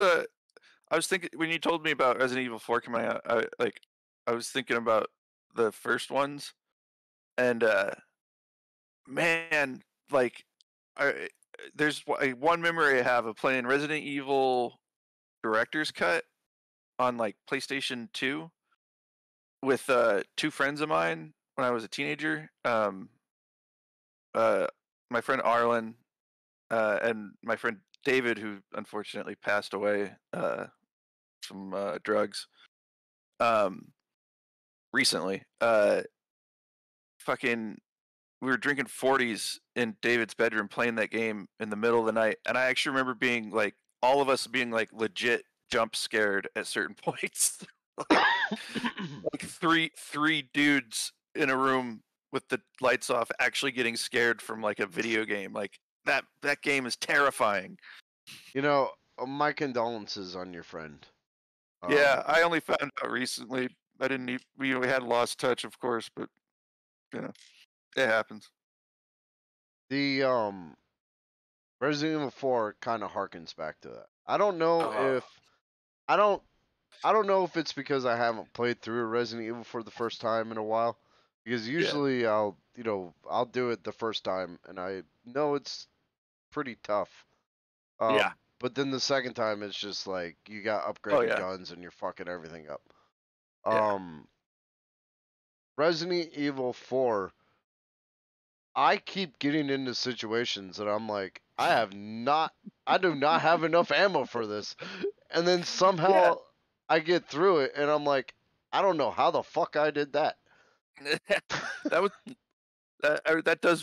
uh, I was thinking when you told me about Resident Evil 4 coming out, I was thinking about the first ones, and man, like I there's one memory I have of playing Resident Evil Director's Cut on like PlayStation 2 with two friends of mine when I was a teenager. Uh, my friend Arlen and my friend David, who unfortunately passed away from drugs um, recently. Fucking, we were drinking 40s in David's bedroom, playing that game in the middle of the night, and I actually remember being like, all of us being like legit jump scared at certain points. like, like three dudes in a room with the lights off, actually getting scared from like a video game. Like that game is terrifying. My condolences on your friend. Yeah, I only found out recently. I didn't. We had lost touch, of course, but you know, it happens. The Resident Evil 4 kind of harkens back to that. I don't know Oh, if I don't I don't know if it's because I haven't played through Resident Evil for the first time in a while. Because yeah, usually I'll do it the first time and I know it's pretty tough. yeah. But then the second time it's just like you got Oh upgraded yeah, guns and you're fucking everything up. yeah. Um, Resident Evil 4, I keep getting into situations that I'm like, I do not have enough ammo for this. And then Yeah. somehow I get through it and I'm like, I don't know how the fuck I did that. that was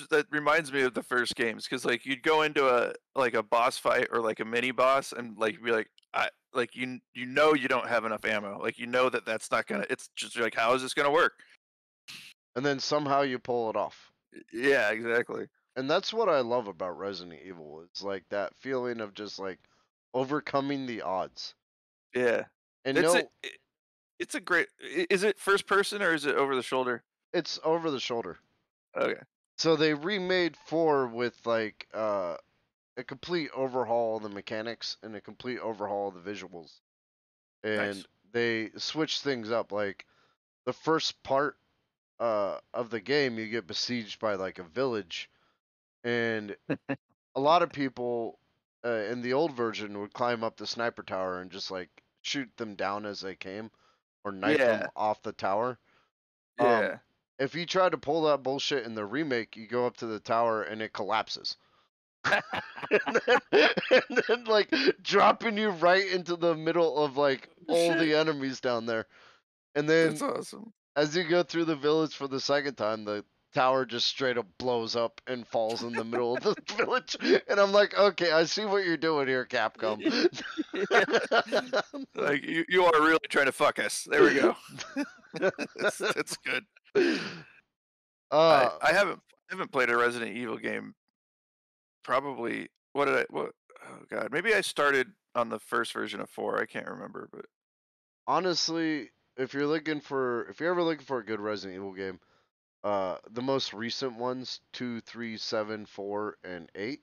that reminds me of the first games, because like you'd go into a boss fight or like a mini boss and like be like, I like you know you don't have enough ammo, like you know that's not gonna, it's just like, how is this gonna work? And then somehow you pull it off. Yeah, exactly. And that's what I love about Resident Evil. It's like that feeling of just like overcoming the odds. Yeah, And it's a no, it's a great, is it first person or is it over the shoulder? it's over the shoulder. Okay, So they remade 4 with like a complete overhaul of the mechanics and a complete overhaul of the visuals. nice. And they switched things up. Like the first part of the game, you get besieged by like a village, and a lot of people in the old version would climb up the sniper tower and just like shoot them down as they came, or knife them Yeah, off the tower. Um, yeah. if you try to pull that bullshit in the remake, you go up to the tower and it collapses. and then like dropping you right into the middle of like all Shit, the enemies down there. And that's then awesome. as you go through the village for the second time, the tower just straight up blows up and falls in the middle of the village. And I'm like, okay, I see what you're doing here, Capcom. Yeah. Like you are really trying to fuck us. There we go. That's good. I uh, I haven't played a Resident Evil game. Probably, what did I what? Oh god, maybe I started on the first version of 4. I can't remember, but honestly, if you're ever looking for a good Resident Evil game, the most recent ones, 2, 3, 7, 4, and 8,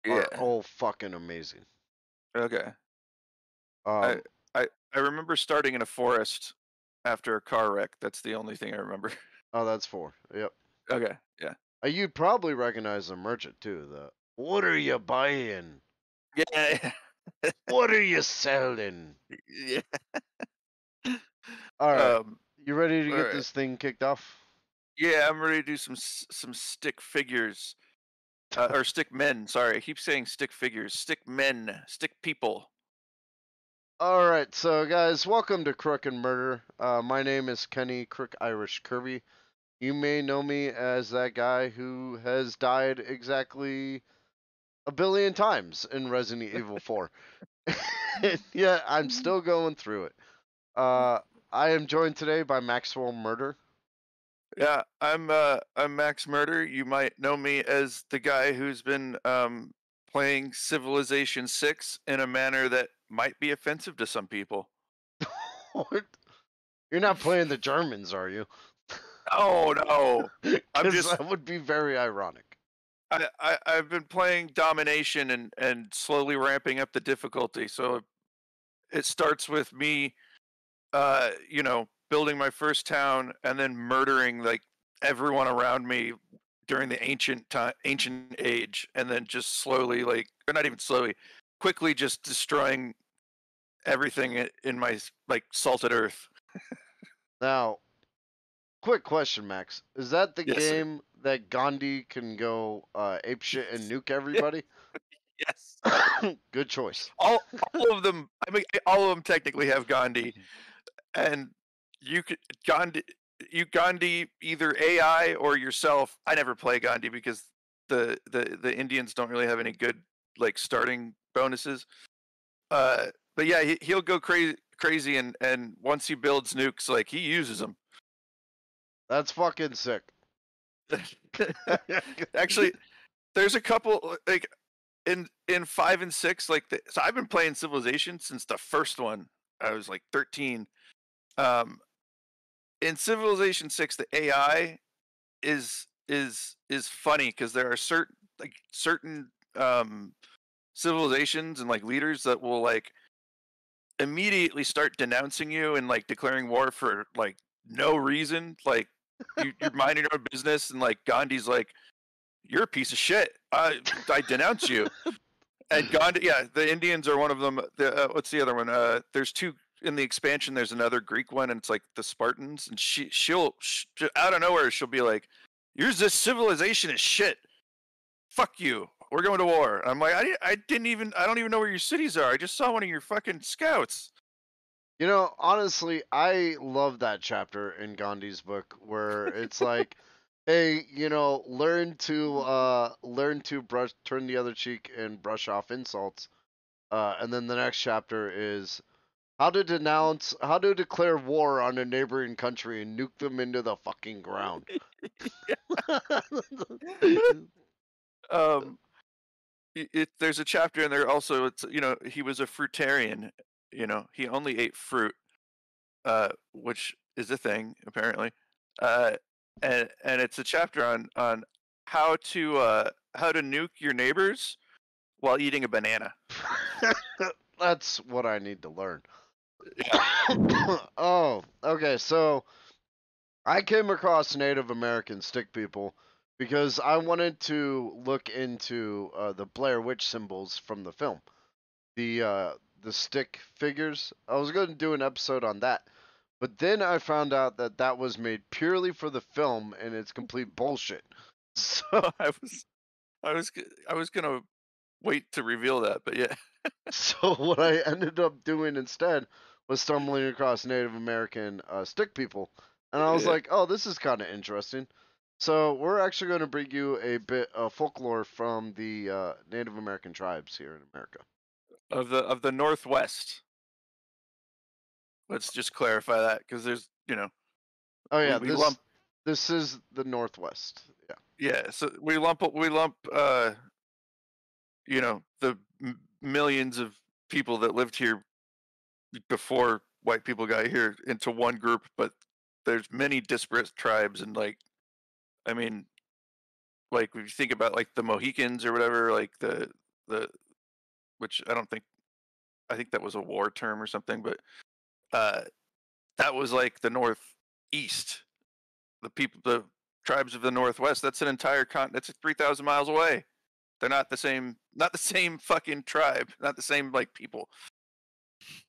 are yeah. all fucking amazing. Okay. I Um, I remember starting in a forest after a car wreck. That's the only thing I remember. oh, that's 4. Yep. Okay. Yeah. You'd probably recognize the merchant too. The what are you buying? Yeah. What are you selling? Yeah. All right, you ready to All get right. this thing kicked off? Yeah, I'm ready to do some stick figures. Or stick men. Sorry, I keep saying stick figures. Stick men. Stick people. All right, so guys, welcome to Crook and Murder. My name is Kenny Crook Irish Kirby. You may know me as that guy who has died exactly a billion times in Resident Evil 4. Yeah, I'm still going through it. Uh, I am joined today by Maxwell Murder. Yeah, I'm Max Murder. You might know me as the guy who's been playing Civilization 6 in a manner that might be offensive to some people. You're not playing the Germans, are you? Oh no. I'm Because just that would be very ironic. I've been playing domination and slowly ramping up the difficulty. So it starts with me, building my first town and then murdering like everyone around me during the ancient age, and then just slowly, like, or not even slowly, quickly just destroying everything in my like salted earth. Now, quick question, Max. Is that the Yes, sir. game that Gandhi can go ape shit and nuke everybody? Yes. Good choice. All of them. I mean, all of them technically have Gandhi, and you could Gandhi. You Gandhi either AI or yourself. I never play Gandhi because the Indians don't really have any good like starting bonuses. But yeah, he'll go crazy, and once he builds nukes, like he uses them. That's fucking sick. Actually, there's a couple like in 5 and 6, like so I've been playing Civilization since the first one. I was like 13. Um, in Civilization 6, the AI is funny because there are certain civilizations and like leaders that will like immediately start denouncing you and like declaring war for like no reason. Like you're minding your own business, and like Gandhi's like, "You're a piece of shit. I denounce you." And Gandhi, yeah, the Indians are one of them. What's the other one? There's two in the expansion. There's another Greek one, and it's like the Spartans. And she'll out of nowhere she'll be like, "Yours this civilization is shit. Fuck you. We're going to war." I'm like, I don't even know where your cities are. I just saw one of your fucking scouts. You know, honestly, I love that chapter in Gandhi's book where it's like, hey, learn to brush turn the other cheek and brush off insults. And then the next chapter is how to declare war on a neighboring country and nuke them into the fucking ground. um, there's a chapter in there also. It's he was a fruitarian. He only ate fruit, which is a thing apparently. Uh, and it's a chapter on how to nuke your neighbors while eating a banana. That's what I need to learn. Yeah. Oh, okay. So I came across Native American stick people because I wanted to look into the Blair Witch symbols from the film, the stick figures. I was going to do an episode on that, but then I found out that that was made purely for the film and it's complete bullshit. So, I was I was gonna wait to reveal that, but yeah. so what I ended up doing instead was stumbling across Native American stick people, and I was Yeah. like, "Oh, this is kind of interesting." So we're actually going to bring you a bit of folklore from the Native American tribes here in America. Of the Northwest. Let's just clarify that because there's Oh we yeah, we lump this is the Northwest. Yeah. yeah, so we lump the millions of people that lived here before white people got here into one group, but there's many disparate tribes, and like, I mean, like if you think about like the Mohicans or whatever, like the which I think that was a war term or something, but uh that was like the northeast. The tribes of the Northwest, that's an entire that's 3,000 miles away. They're not the same fucking tribe, not the same like people.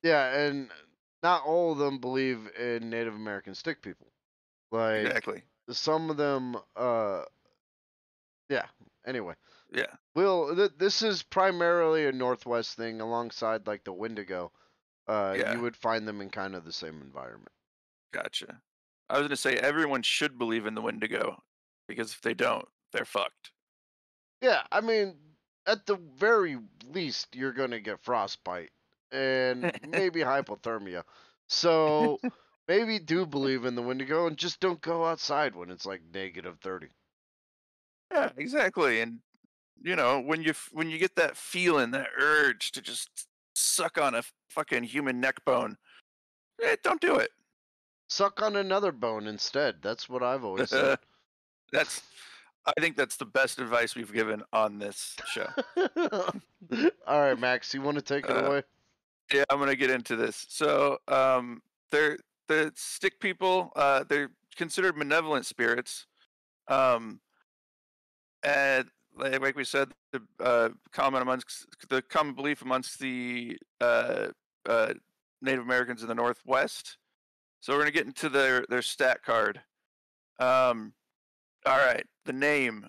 Yeah, and not all of them believe in Native American stick people. Like Exactly. some of them, yeah. Anyway, Yeah. this is primarily a Northwest thing, alongside like the Wendigo. You Yeah. would find them in kind of the same environment. Gotcha. I was gonna say everyone should believe in the Wendigo because if they don't, they're fucked. Yeah, I mean, at the very least, you're gonna get frostbite and maybe hypothermia. So maybe do believe in the Wendigo and just don't go outside when it's like -30. Yeah, exactly. And when you get that feeling, that urge to just suck on a fucking human neck bone, don't do it. Suck on another bone instead. That's what I've always said. That's I think that's the best advice we've given on this show. All right, Max, you want to take it Uh, away? Yeah, I'm gonna get into this. So, they're the stick people. They're considered benevolent spirits. Um, and like we said, the common belief amongst the uh, Native Americans in the Northwest. So we're gonna get into their stat card. Um, all right, the name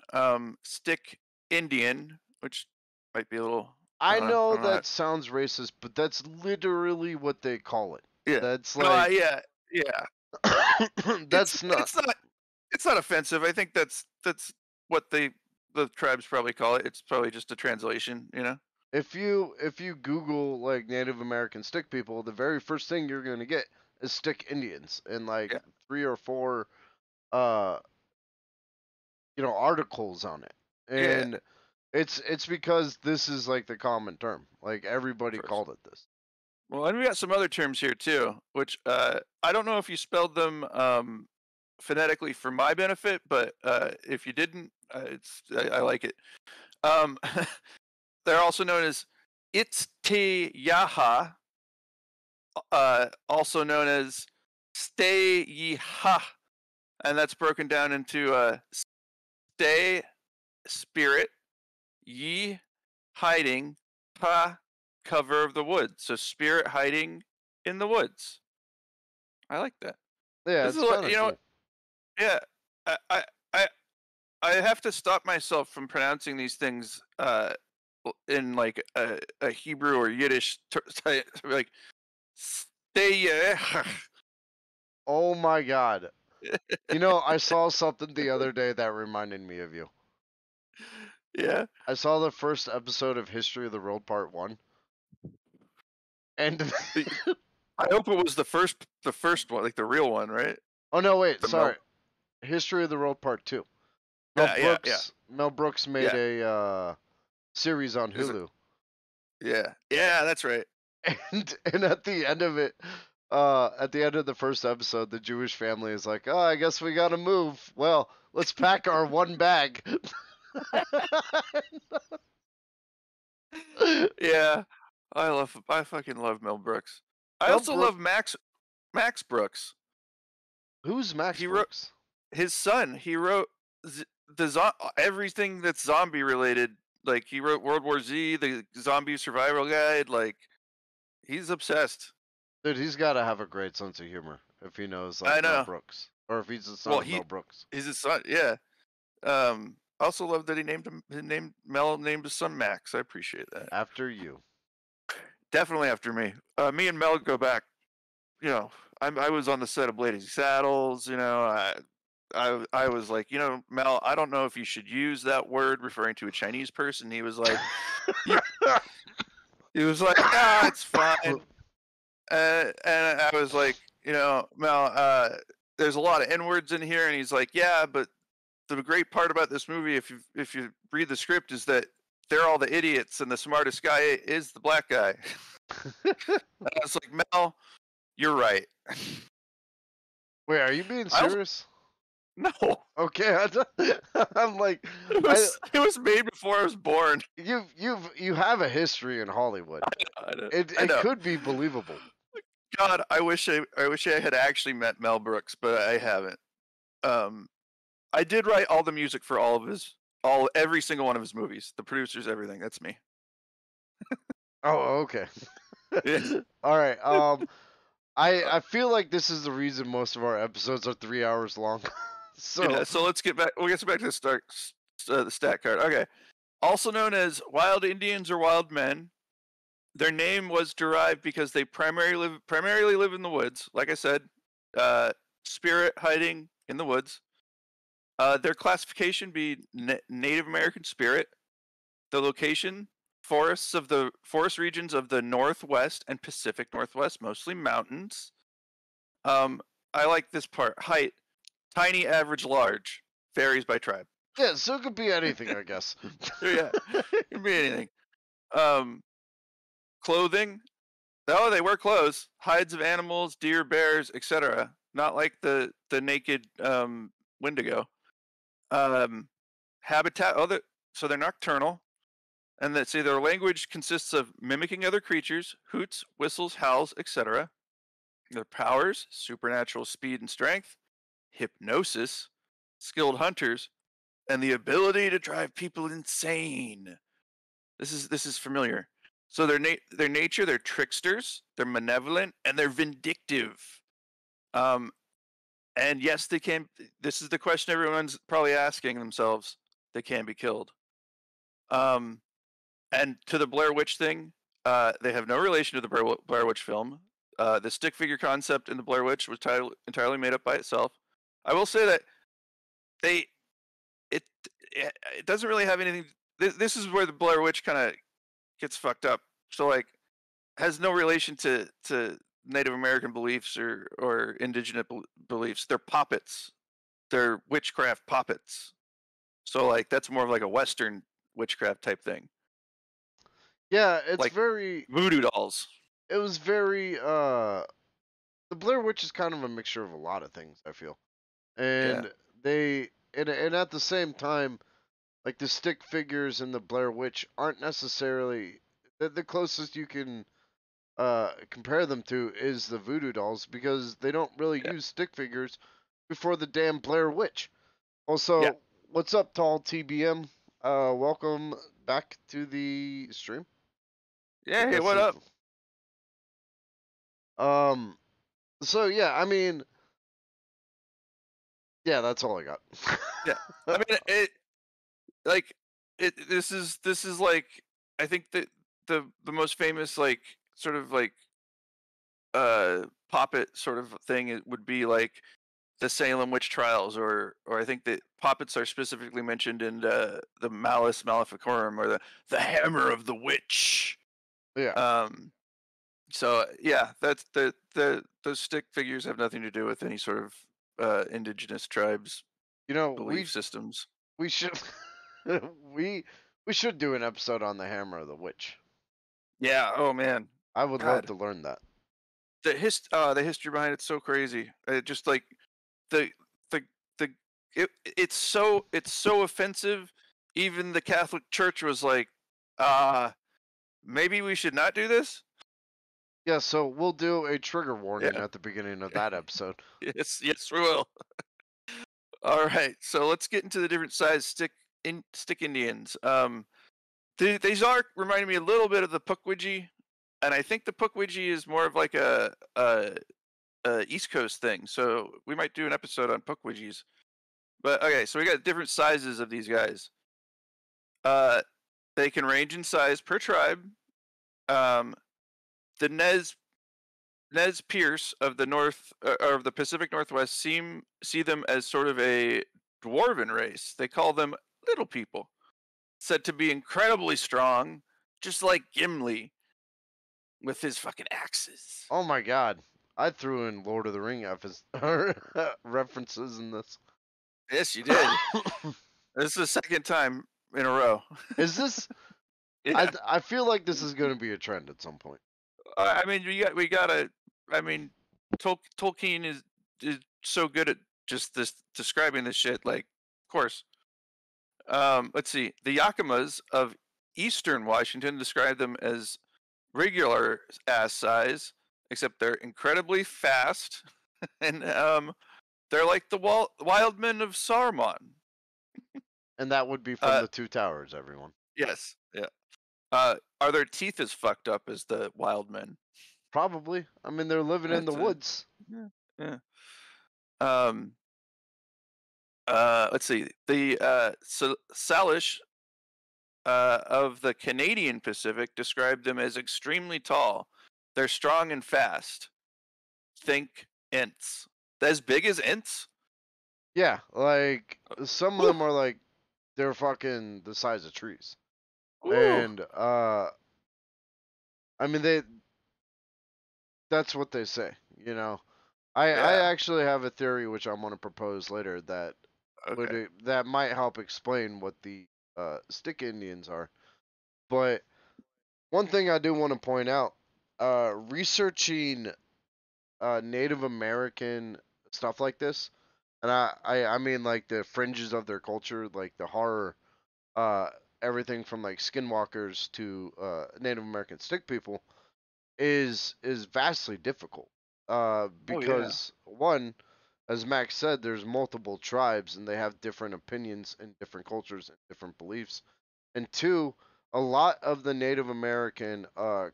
Stick Indian, which might be a little. I I know don't know. that sounds racist, but that's literally what they call it. Yeah. That's No. like Yeah. Yeah. It's that's not. it's not it's not offensive. I think that's what the tribes probably call it. It's probably just a translation. You know. If you Google like Native American stick people, the very first thing you're gonna get is stick Indians and like Yeah. 3 or 4 uh articles on it. Yeah. And it's because this is like the common term. Like Of everybody course. called it this. Well, and we got some other terms here too, which I don't know if you spelled them phonetically for my benefit, but if you didn't, I like it. Um, they're also known as Itteyaha, also known as Steyiha, and that's broken down into Stay, spirit, Yi, hiding, Pa, cover of the woods. So spirit hiding in the woods. I like that. Yeah, This is it's what kind of you know. cool. Yeah, I I I I have to stop myself from pronouncing these things in like a Hebrew or Yiddish like stay. Oh my god. I saw something the other day that reminded me of you. Yeah. I saw the first episode of History of the World Part 1. And I hope it was the first one, like the real one, right? oh no, wait, The Mel. sorry. History of the World Part 2. Mel Yeah. Brooks Mel Brooks made Yeah. a series on Is it? Hulu. Yeah. Yeah, that's right. And at the end of it, at the end of the first episode, the Jewish family is like, "Oh, I guess we gotta move. Well, let's pack our one bag." Yeah. I fucking love Mel Brooks. I Mel also Brook, love Max Brooks. who's Max He wrote Brooks? his son. He wrote everything that's zombie related. Like he wrote World War Z, the zombie survival guide. Like he's obsessed. Dude, he's got to have a great sense of humor if he knows I like Mel know. Brooks, or if he's the son Well, of Mel Brooks. he's his son. Yeah. I also love that he named him. His name Mel named his son Max. I appreciate that. After you. Definitely after me. Me and Mel go back. You know, I was on the set of Blazing Saddles. You know, I was like, Mel, I don't know if you should use that word referring to a Chinese person. He was like, it's fine. And I was like, Mel, there's a lot of N words in here, and he's like, yeah, but the great part about this movie, if you read the script, is that they're all the idiots, and the smartest guy is the black guy. And I was like, Mel, you're right. Wait, are you being I serious? No, Okay, I'm like, it was made before I was born. you have a history in Hollywood. It I know. could be believable. God, I wish I had actually met Mel Brooks, but I haven't. I did write all the music for every single one of his movies, the producers, everything. That's me. Oh, okay. Yeah. All right. I feel like this is the reason most of our episodes are 3 hours long. Yeah, so let's get back. We'll get back to the stat card. Okay. Also known as wild Indians or wild men, their name was derived because they primarily live in the woods. Like I said, spirit hiding in the woods. Their classification be Native American spirit. The location forest regions of the Northwest and Pacific Northwest, mostly mountains. I like this part. Height, tiny, average, large, varies by tribe. yeah, so it could be anything, I guess. Yeah, it can be anything. Clothing. Oh, they wear clothes. Hides of animals, deer, bears, etc. Not like the naked Wendigo. Habitat. So they're nocturnal. And that say their language consists of mimicking other creatures, hoots, whistles, howls, etc. Their powers, supernatural speed and strength, hypnosis, skilled hunters, and the ability to drive people insane. This is familiar. So their nature, they're tricksters, they're malevolent, and they're vindictive. Um, and yes, they can. This is the question everyone's probably asking themselves. They can be killed. Um, and to the Blair Witch thing, they have no relation to the Blair Witch film. The stick figure concept in the Blair Witch was entirely made up by itself. I will say that they it it doesn't really have anything. This is where the Blair Witch kind of gets fucked up. So like has no relation to Native American beliefs or indigenous beliefs. They're puppets. They're witchcraft puppets. So like that's more of like a Western witchcraft type thing, Yeah, it's like very. voodoo dolls. It was very. The Blair Witch is kind of a mixture of a lot of things, I feel, Yeah, and they and at the same time, like the stick figures in the Blair Witch aren't necessarily the closest you can compare them to is the voodoo dolls because they don't really yeah, use stick figures before the damn Blair Witch. yeah, Also, what's up, tall TBM? Welcome back to the stream. I yeah. Hey, guess what it, up? um. So yeah, I mean, yeah, that's all I got. Yeah, I mean it. Like it. This is like I think that the most famous like sort of like puppet sort of thing would be like the Salem witch trials, or I think that puppets are specifically mentioned in the Malus Maleficarum or the Hammer of the Witch. Yeah, Um, so yeah, that's the those stick figures have nothing to do with any sort of indigenous tribes you know, belief systems. we should we we should do an episode on the Hammer of the Witch. Yeah. Oh man. I would love God. to learn that. The history behind it's so crazy. Just like the the the it's so offensive. Even the Catholic Church was like, maybe we should not do this. Yeah, so we'll do a trigger warning Yeah. at the beginning of that episode. Yes. Yes, we will. All right. So let's get into the different size stick Indians. These are reminding me a little bit of the Pukwudgie, and I think the Pukwudgie is more of like a East Coast thing. So we might do an episode on Pukwudgies. But okay, so we got different sizes of these guys. Uh, they can range in size per tribe. Um, the Nez Perce of the North or of the Pacific Northwest see them as sort of a dwarven race. They call them little people, said to be incredibly strong, just like Gimli with his fucking axes. Oh my god. I threw in Lord of the Ring references in this. Yes, you did. This is the second time in a row. Is this Yeah. I feel like this is going to be a trend at some point. I mean, we gotta. I mean, Tolkien is so good at just this describing this shit. Like, of course. Let's see. The Yakimas of Eastern Washington describe them as regular ass size, except they're incredibly fast, and they're like the wild men of Saruman. And that would be from Uh, the Two Towers, everyone. yes, yeah. Are their teeth as fucked up as the wild men? Probably. I mean, they're living in the That's a woods. yeah, yeah. Um, let's see. The Salish of the Canadian Pacific described them as extremely tall. They're strong and fast. Think Ents. As big as Ents? Yeah, like some of Woo! them are like they're fucking the size of trees. Woo! And I mean that's what they say, you know. I Yeah. actually have a theory which I'm going to propose later that Okay. that might help explain what the stick Indians are. But one thing I do want to point out, researching Native American stuff like this, and I mean like the fringes of their culture, like the horror. everything from like skinwalkers to Native American stick people is vastly difficult. Oh yeah. Because one, as Max said, there's multiple tribes and they have different opinions and different cultures and different beliefs. And two, a lot of the Native American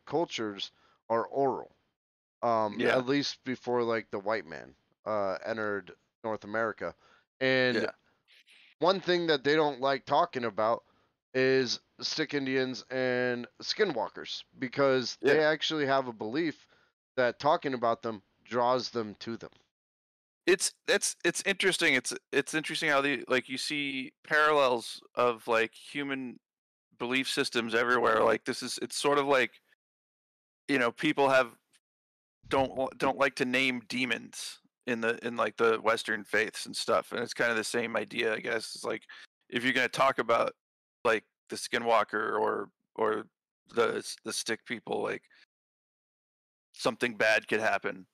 cultures are oral. Yeah. At least before like the white man entered North America. And Yeah. one thing that they don't like talking about is stick Indians and skinwalkers because Yeah. they actually have a belief that talking about them draws them to them. It's interesting. It's interesting how you see parallels of like human belief systems everywhere. Like it's sort of like, people don't like to name demons in like the Western faiths and stuff, and it's kind of the same idea, I guess. It's like, if you're gonna talk about like the Skinwalker or the stick people, like something bad could happen,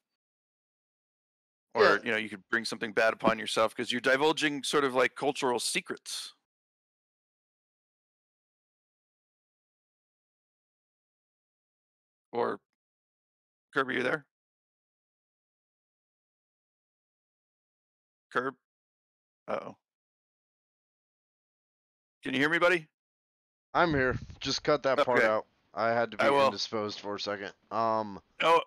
Yeah, or you could bring something bad upon yourself because you're divulging sort of like cultural secrets. Or Kirby, you there? Curb? Oh, can you hear me, buddy? I'm here. Just cut that part Okay, out. I had to I be will. indisposed for a second. No,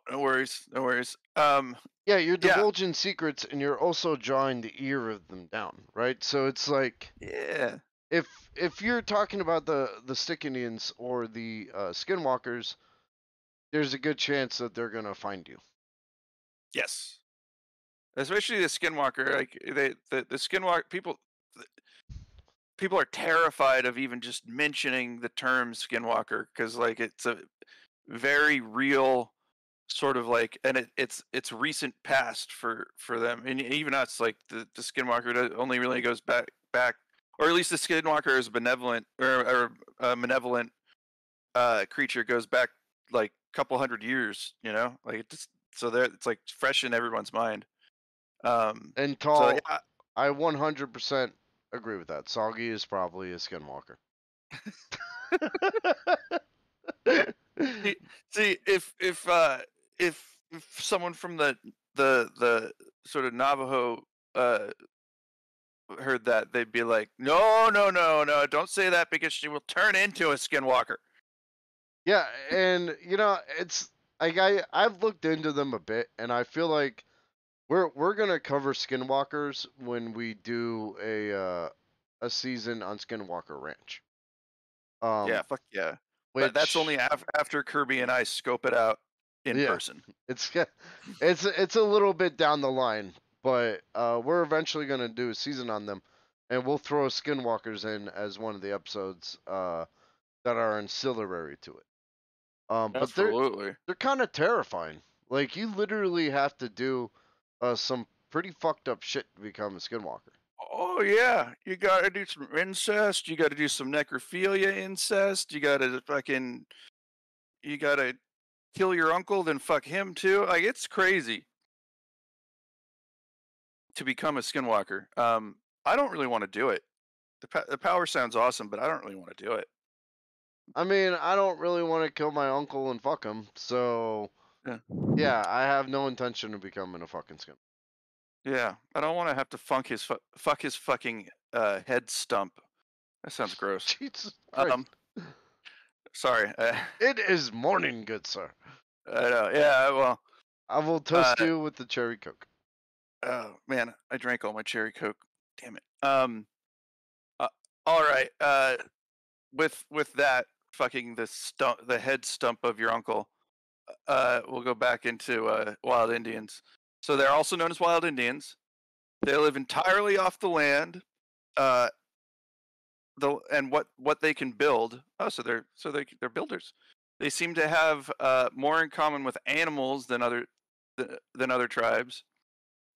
no worries, no worries. Yeah, you're Yeah, divulging secrets and you're also drawing the ear of them down, right? So it's like yeah, if if you're talking about the stick Indians or the skinwalkers, there's a good chance that they're gonna find you. yes. Especially the Skinwalker, like the Skinwalker people are terrified of even just mentioning the term Skinwalker because like it's a very real sort of like, and it's recent past for them, and even us, like the Skinwalker only really goes back, or at least the Skinwalker is benevolent or malevolent creature goes back like a couple hundred years, like it just, so there it's like fresh in everyone's mind. Um, And so tall, yeah, I 100% agree with that. Soggy is probably a skinwalker. see, see if someone from the sort of Navajo uh heard that, they'd be like, no, no, no, no, don't say that because she will turn into a Skinwalker. Yeah, and it's like I've looked into them a bit, and I feel like we're gonna cover skinwalkers when we do a season on Skinwalker Ranch. Yeah, Um, fuck yeah. But that's only which after Kirby and I scope it out in yeah, person. it's it's a little bit down the line, but we're eventually gonna do a season on them, and we'll throw skinwalkers in as one of the episodes that are ancillary to it. But Absolutely. they're kind of terrifying. Like you literally have to do some pretty fucked up shit to become a skinwalker. Oh yeah, you gotta do some incest. You gotta do some necrophilia incest. You gotta kill your uncle, then fuck him too. Like it's crazy to become a skinwalker. I don't really want to do it. The power sounds awesome, but I don't really want to do it. I mean, I don't really want to kill my uncle and fuck him, so Yeah, yeah, I have no intention of becoming a fucking skin. yeah. I don't want to have to fuck his fucking head stump. That sounds gross. Jesus Christ! Um, sorry. It is morning, good sir. I know. Yeah. Well. I will Uh. toast you with the cherry coke. Oh man, I drank all my cherry coke. Damn it. Uh, all right. With that, fucking the head stump of your uncle. We'll go back into wild Indians. So they're also known as wild Indians. They live entirely off the land. Uh, and what they can build. Oh, they're builders. They seem to have more in common with animals than other tribes.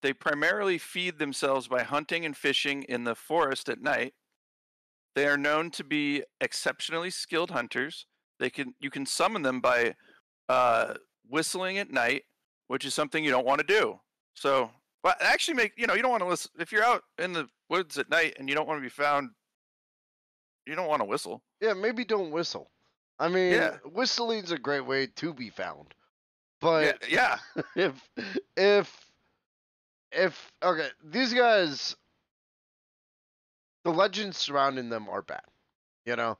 They primarily feed themselves by hunting and fishing in the forest at night. They are known to be exceptionally skilled hunters. You can summon them by whistling at night, which is something you don't want to do. So, well, actually, you don't want to listen if you're out in the woods at night and you don't want to be found you don't want to whistle. Yeah, maybe don't whistle. I mean, Yeah, whistling's a great way to be found. yeah, But yeah. if if if okay, these guys, the legends surrounding them are bad. You know,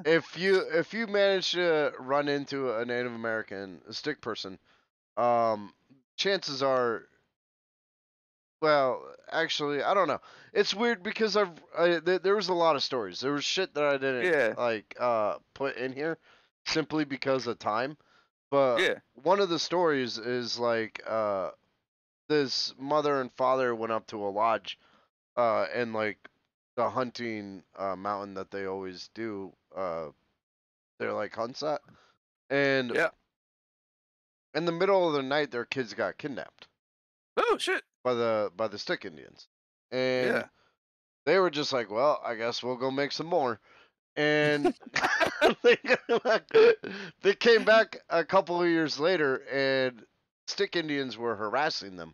if you manage to run into a Native American, a stick person, um, chances are, well, actually, I don't know. It's weird because there was a lot of stories. There was shit that I didn't Yeah, like put in here simply because of time. But yeah. one of the stories is like this mother and father went up to a lodge and like the hunting mountain that they always do. They're like hunts at, and Yeah. in the middle of the night, their kids got kidnapped Oh shit. by the stick Indians, and Yeah. they were just like, well, I guess we'll go make some more. And they, they came back a couple of years later, and stick Indians were harassing them.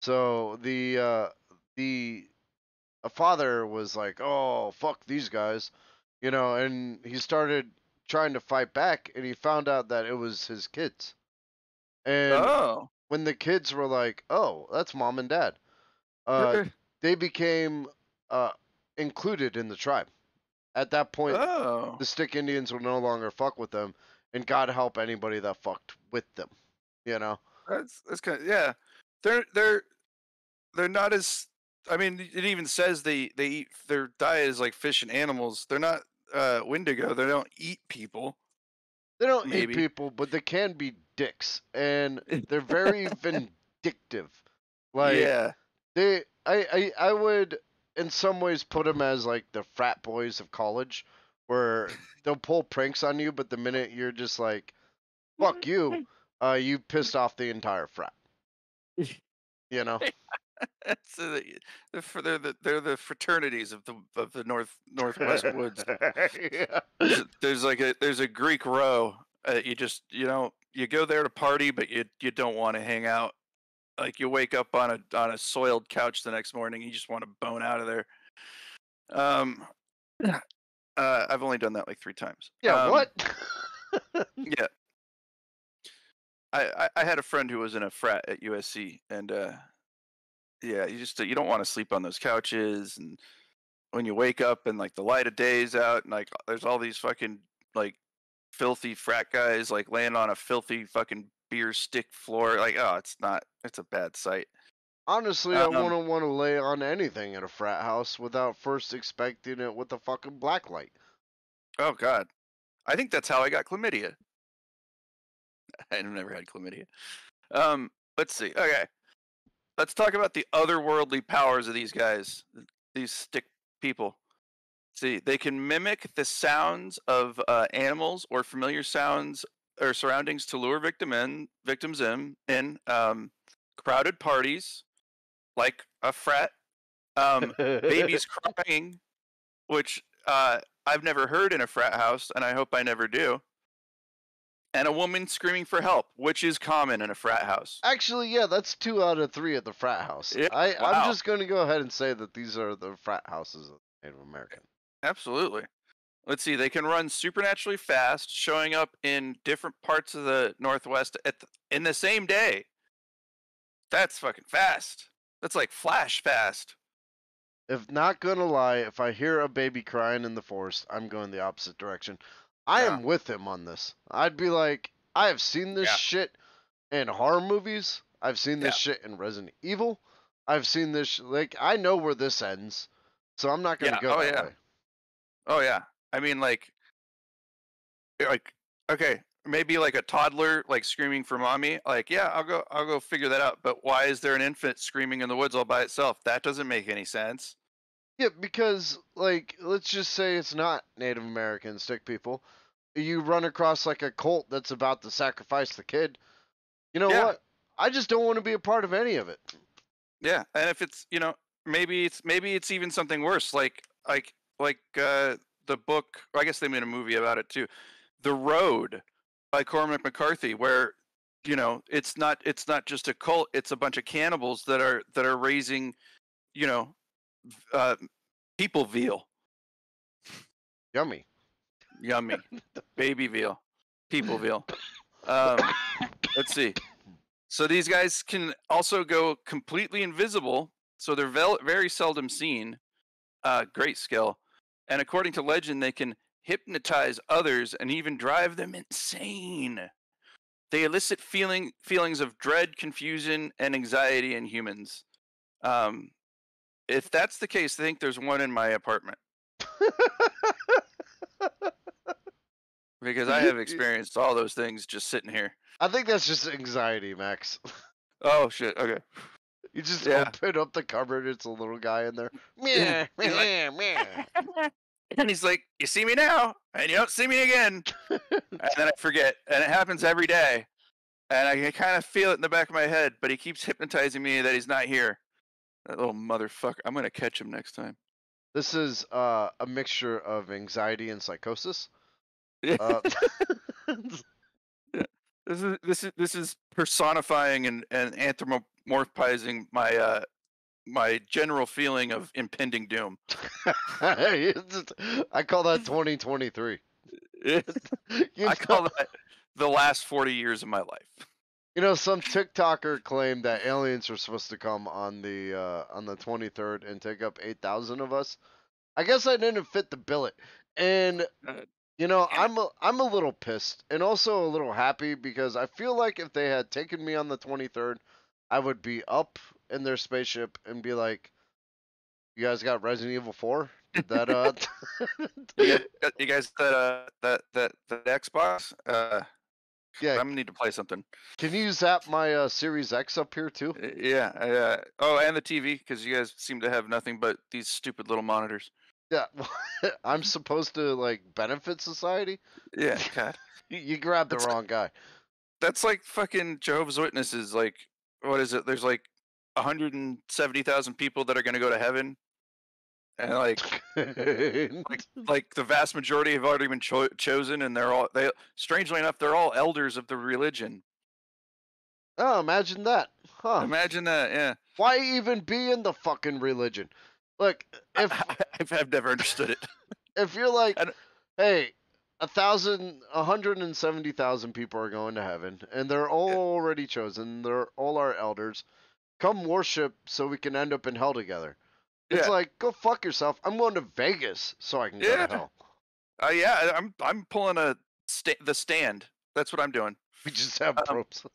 So the a father was like, "Oh, fuck these guys," and he started trying to fight back, and he found out that it was his kids. And Oh. when the kids were like, "Oh, that's mom and dad," uh, they became uh, included in the tribe. At that point, Oh. the stick Indians will no longer fuck with them, and God help anybody that fucked with them. You know. That's kind of, yeah. They're they're not as. I mean, it even says they eat, their diet is like fish and animals. They're not Wendigo. They don't eat people. They don't eat Maybe. people, but they can be dicks, and they're very vindictive. Like Yeah. I would in some ways put them as like the frat boys of college, where they'll pull pranks on you, but the minute you're just like, "Fuck you," you pissed off the entire frat. You know. That's they're the fraternities of the northwest woods. Yeah. There's a Greek row. You just you go there to party, but you don't want to hang out. Like you wake up on a soiled couch the next morning, you just want to bone out of there. Um, I've only done that like 3 times. Yeah. What? Yeah, I had a friend who was in a frat at USC, and yeah, you don't want to sleep on those couches, and when you wake up and like the light of day is out, and like there's all these fucking like filthy frat guys like laying on a filthy fucking beer stick floor, like it's a bad sight. Honestly, I Um, wouldn't want to lay on anything in a frat house without first inspecting it with a fucking black light. oh god, I think that's how I got chlamydia. I've never had chlamydia. Let's see. Okay, let's talk about the otherworldly powers of these guys, these stick people. See, they can mimic the sounds of animals or familiar sounds or surroundings to lure victims in crowded parties, like a frat. Babies crying, which I've never heard in a frat house, and I hope I never do. And a woman screaming for help, which is common in a frat house. Actually, yeah, that's 2 out of 3 at the frat house. Yeah, I'm wow, just going to go ahead and say that these are the frat houses of Native American. absolutely. Let's see. They can run supernaturally fast, showing up in different parts of the Northwest in the same day. That's fucking fast. That's like flash fast. If not gonna lie, if I hear a baby crying in the forest, I'm going the opposite direction. I Yeah, am with him on this. I'd be like, I have seen this yeah, shit in horror movies. I've seen this yeah, shit in Resident Evil. I've seen this like I know where this ends, so I'm not gonna yeah. go Oh that yeah, way. oh yeah. I mean, like, okay, maybe like a toddler like screaming for mommy. Like, yeah, I'll go figure that out. But why is there an infant screaming in the woods all by itself? That doesn't make any sense. Yeah, because like let's just say it's not Native American stick people. You run across like a cult that's about to sacrifice the kid. You know Yeah, what? I just don't want to be a part of any of it. yeah. And if it's maybe it's even something worse, like the book. I guess they made a movie about it too. The Road by Cormac McCarthy, where it's not just a cult; it's a bunch of cannibals that are raising you know uh, people veal. Yummy. Yummy. Baby veal. People veal. Let's see. So these guys can also go completely invisible, so they're very seldom seen. Great skill. And according to legend, they can hypnotize others and even drive them insane. They elicit feelings of dread, confusion, and anxiety in humans. Um, if that's the case, I think there's one in my apartment because I have experienced all those things just sitting here. I think that's just anxiety, Max. Oh shit! Okay. You just Yeah. open up the cupboard, it's a little guy in there. Yeah. Meh, He's like- meh, meh. And he's like, "You see me now, and you don't see me again." And then I forget, and it happens every day. And I kind of feel it in the back of my head, but he keeps hypnotizing me that he's not here. That little motherfucker. I'm gonna catch him next time. This is a mixture of anxiety and psychosis. Yeah. Uh, This is personifying and anthropomorphizing my general feeling of impending doom. I call that 2023. I call that the last 40 years of my life. You know, some TikToker claimed that aliens are supposed to come on the 23rd and take up 8,000 of us. I guess I didn't fit the billet, and you know, I'm a little pissed and also a little happy because I feel like if they had taken me on the 23rd, I would be up in their spaceship and be like, "You guys got Resident Evil 4? Did that You guys that Xbox? yeah, I'm gonna need to play something. can you zap my Series X up here too?" Yeah. Oh, and the TV because you guys seem to have nothing but these stupid little monitors. Yeah, I'm supposed to like benefit society. Yeah, God. You grabbed the That's wrong guy. That's like fucking Jehovah's Witnesses. Like, what is it? There's like 170,000 people that are gonna go to heaven, and like the vast majority have already been chosen, and they strangely enough they're all elders of the religion. Oh, imagine that, huh? Imagine that, yeah. Why even be in the fucking religion? Look, if I've never understood it. if you're like, I don't- hey, 170,000 people are going to heaven, and they're all already chosen. They're all our elders. Come worship so we can end up in hell together. It's Yeah. like, go fuck yourself. I'm going to Vegas so I can go Yeah. to hell. Yeah, I'm pulling the stand. That's what I'm doing. We just have tropes.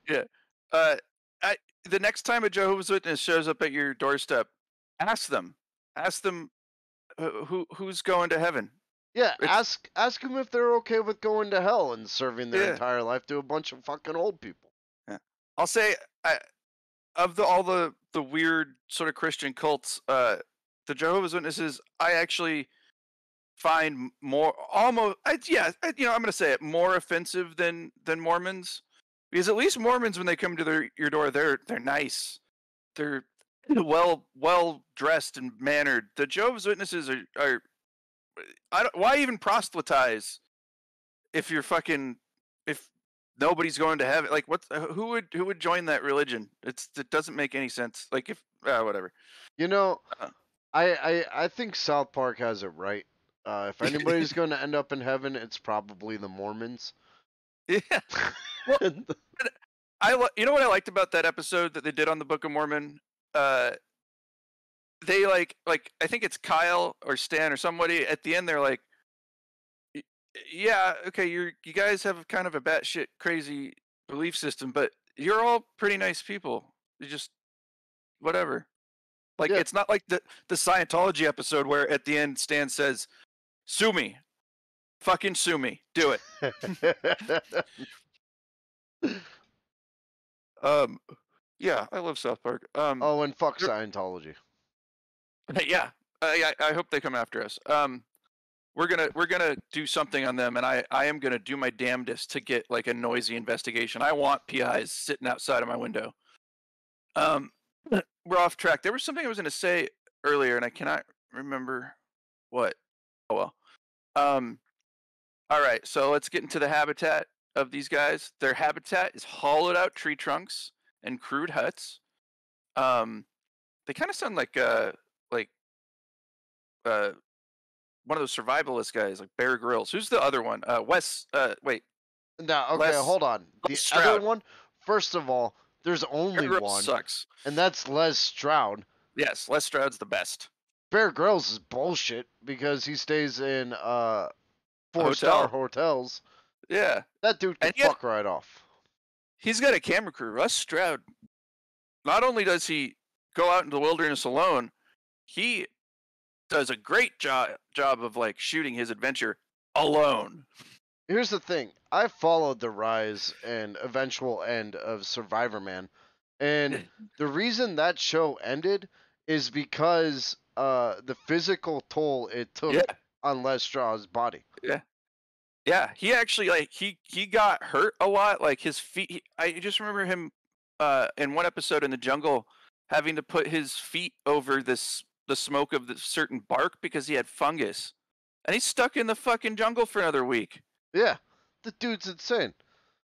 Yeah. The next time a Jehovah's Witness shows up at your doorstep, ask them who's going to heaven. Yeah, ask them if they're okay with going to hell and serving their Yeah. entire life to a bunch of fucking old people. Yeah. I'll say of all the weird sort of Christian cults, the Jehovah's Witnesses I actually find more I'm gonna say it, more offensive than Mormons, because at least Mormons, when they come to your door, they're nice, they're well dressed and mannered. The Jehovah's Witnesses are why even proselytize if nobody's going to heaven? Like, who would join that religion? It doesn't make any sense. Like, if whatever. You know, Uh. I think South Park has it right. If anybody's going to end up in heaven, it's probably the Mormons. Yeah. Well, you know what I liked about that episode that they did on the Book of Mormon? They like I think it's Kyle or Stan or somebody at the end. They're like, yeah, okay, you guys have kind of a batshit crazy belief system, but you're all pretty nice people. You just whatever. Like, Yeah. it's not like the Scientology episode where at the end Stan says, "Sue me, fucking sue me, do it." Yeah, I love South Park. Oh, and fuck Scientology. Yeah, I hope they come after us. We're gonna do something on them, and I am gonna do my damnedest to get like a noisy investigation. I want PIs sitting outside of my window. We're off track. There was something I was gonna say earlier, and I cannot remember what. Oh well. All right, so let's get into the habitat of these guys. Their habitat is hollowed out tree trunks and crude huts. They kind of sound like one of those survivalist guys, like Bear Grylls. Who's the other one? Wes. Wait, Now, okay, Les hold on. Les The other Stroud. one, first of all, there's Bear only Grylls one, sucks. and that's Les Stroud. Yes, Les Stroud's the best. Bear Grylls is bullshit because he stays in A 4-star hotel. hotels. Yeah, That dude and could fuck right off. he's got a camera crew. Les Stroud. Not only does he go out into the wilderness alone, he does a great job of like shooting his adventure alone. Here's the thing. I followed the rise and eventual end of Survivor Man. And the reason that show ended is because the physical toll it took Yeah, on Les Straw's body. yeah, yeah. He actually like he got hurt a lot. Like his feet. I just remember him in one episode in the jungle having to put his feet over the smoke of the certain bark because he had fungus, and he's stuck in the fucking jungle for another week. Yeah. The dude's insane.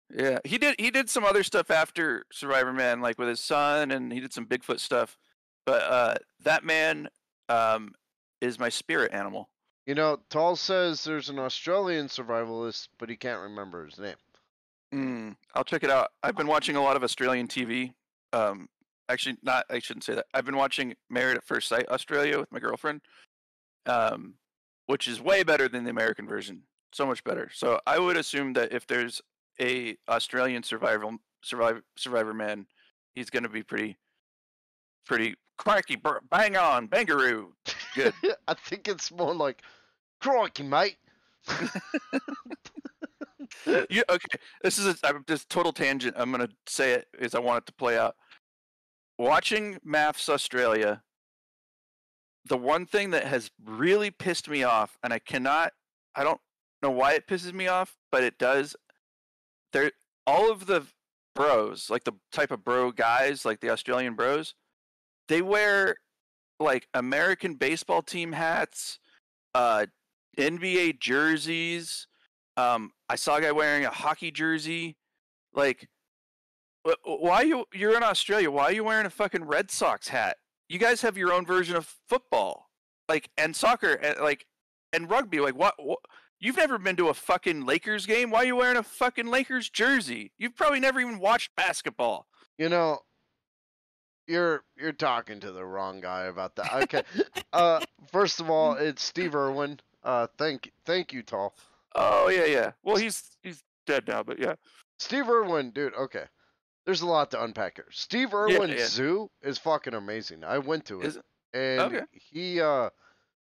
Yeah, he did some other stuff after Survivor Man, like with his son, and he did some Bigfoot stuff. But that man is my spirit animal. You know, Tall says there's an Australian survivalist, but he can't remember his name. I'll check it out. I've been watching a lot of Australian TV. Actually, not. I shouldn't say that. I've been watching Married at First Sight Australia with my girlfriend, which is way better than the American version. So much better. So I would assume that if there's a Australian Survivor Man, he's going to be pretty cracky, bang on, bangaroo. Good. I think it's more like, crikey, mate. Okay, this is just total tangent. I'm gonna say it because I want it to play out. Watching Maths Australia, the one thing that has really pissed me off, and I don't know why it pisses me off, but it does. All of the bros, like the type of bro guys, like the Australian bros, they wear like American baseball team hats, NBA jerseys. I saw a guy wearing a hockey jersey. Like, why you're in Australia? Why are you wearing a fucking Red Sox hat? You guys have your own version of football, like, and soccer, and rugby. Like, what? You've never been to a fucking Lakers game. Why are you wearing a fucking Lakers jersey? You've probably never even watched basketball. You know, you're talking to the wrong guy about that. Okay. First of all, it's Steve Irwin. Thank you, Tall. Oh yeah. Well, he's dead now, but yeah. Steve Irwin, dude. Okay. There's a lot to unpack here. Steve Irwin's zoo is fucking amazing. I went to it, and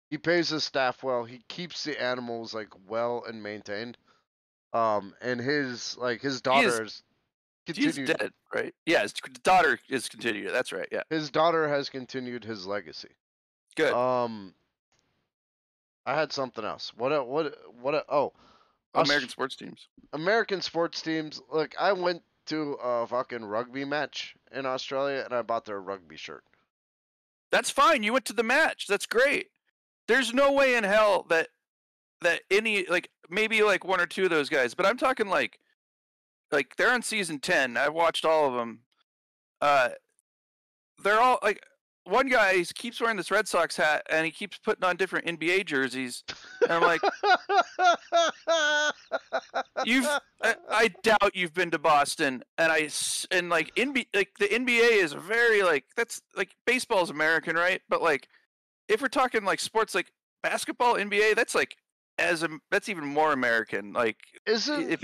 he pays his staff well. He keeps the animals like well and maintained. And his daughter is continued. He's dead, right? Yeah, his daughter is continued. That's right. Yeah. His daughter has continued his legacy. Good. I had something else. Oh, American sports teams. American sports teams. Look, I went to a fucking rugby match in Australia, and I bought their rugby shirt. That's fine. You went to the match. That's great. There's no way in hell that any, like, maybe like one or two of those guys, but I'm talking like they're on season 10. I've watched all of them. They're all like, one guy keeps wearing this Red Sox hat and he keeps putting on different NBA jerseys. And I'm like, I doubt you've been to Boston. And like the NBA is very like, that's like, baseball is American, right? But like, if we're talking like sports, like basketball, NBA, that's like that's even more American. Like, isn't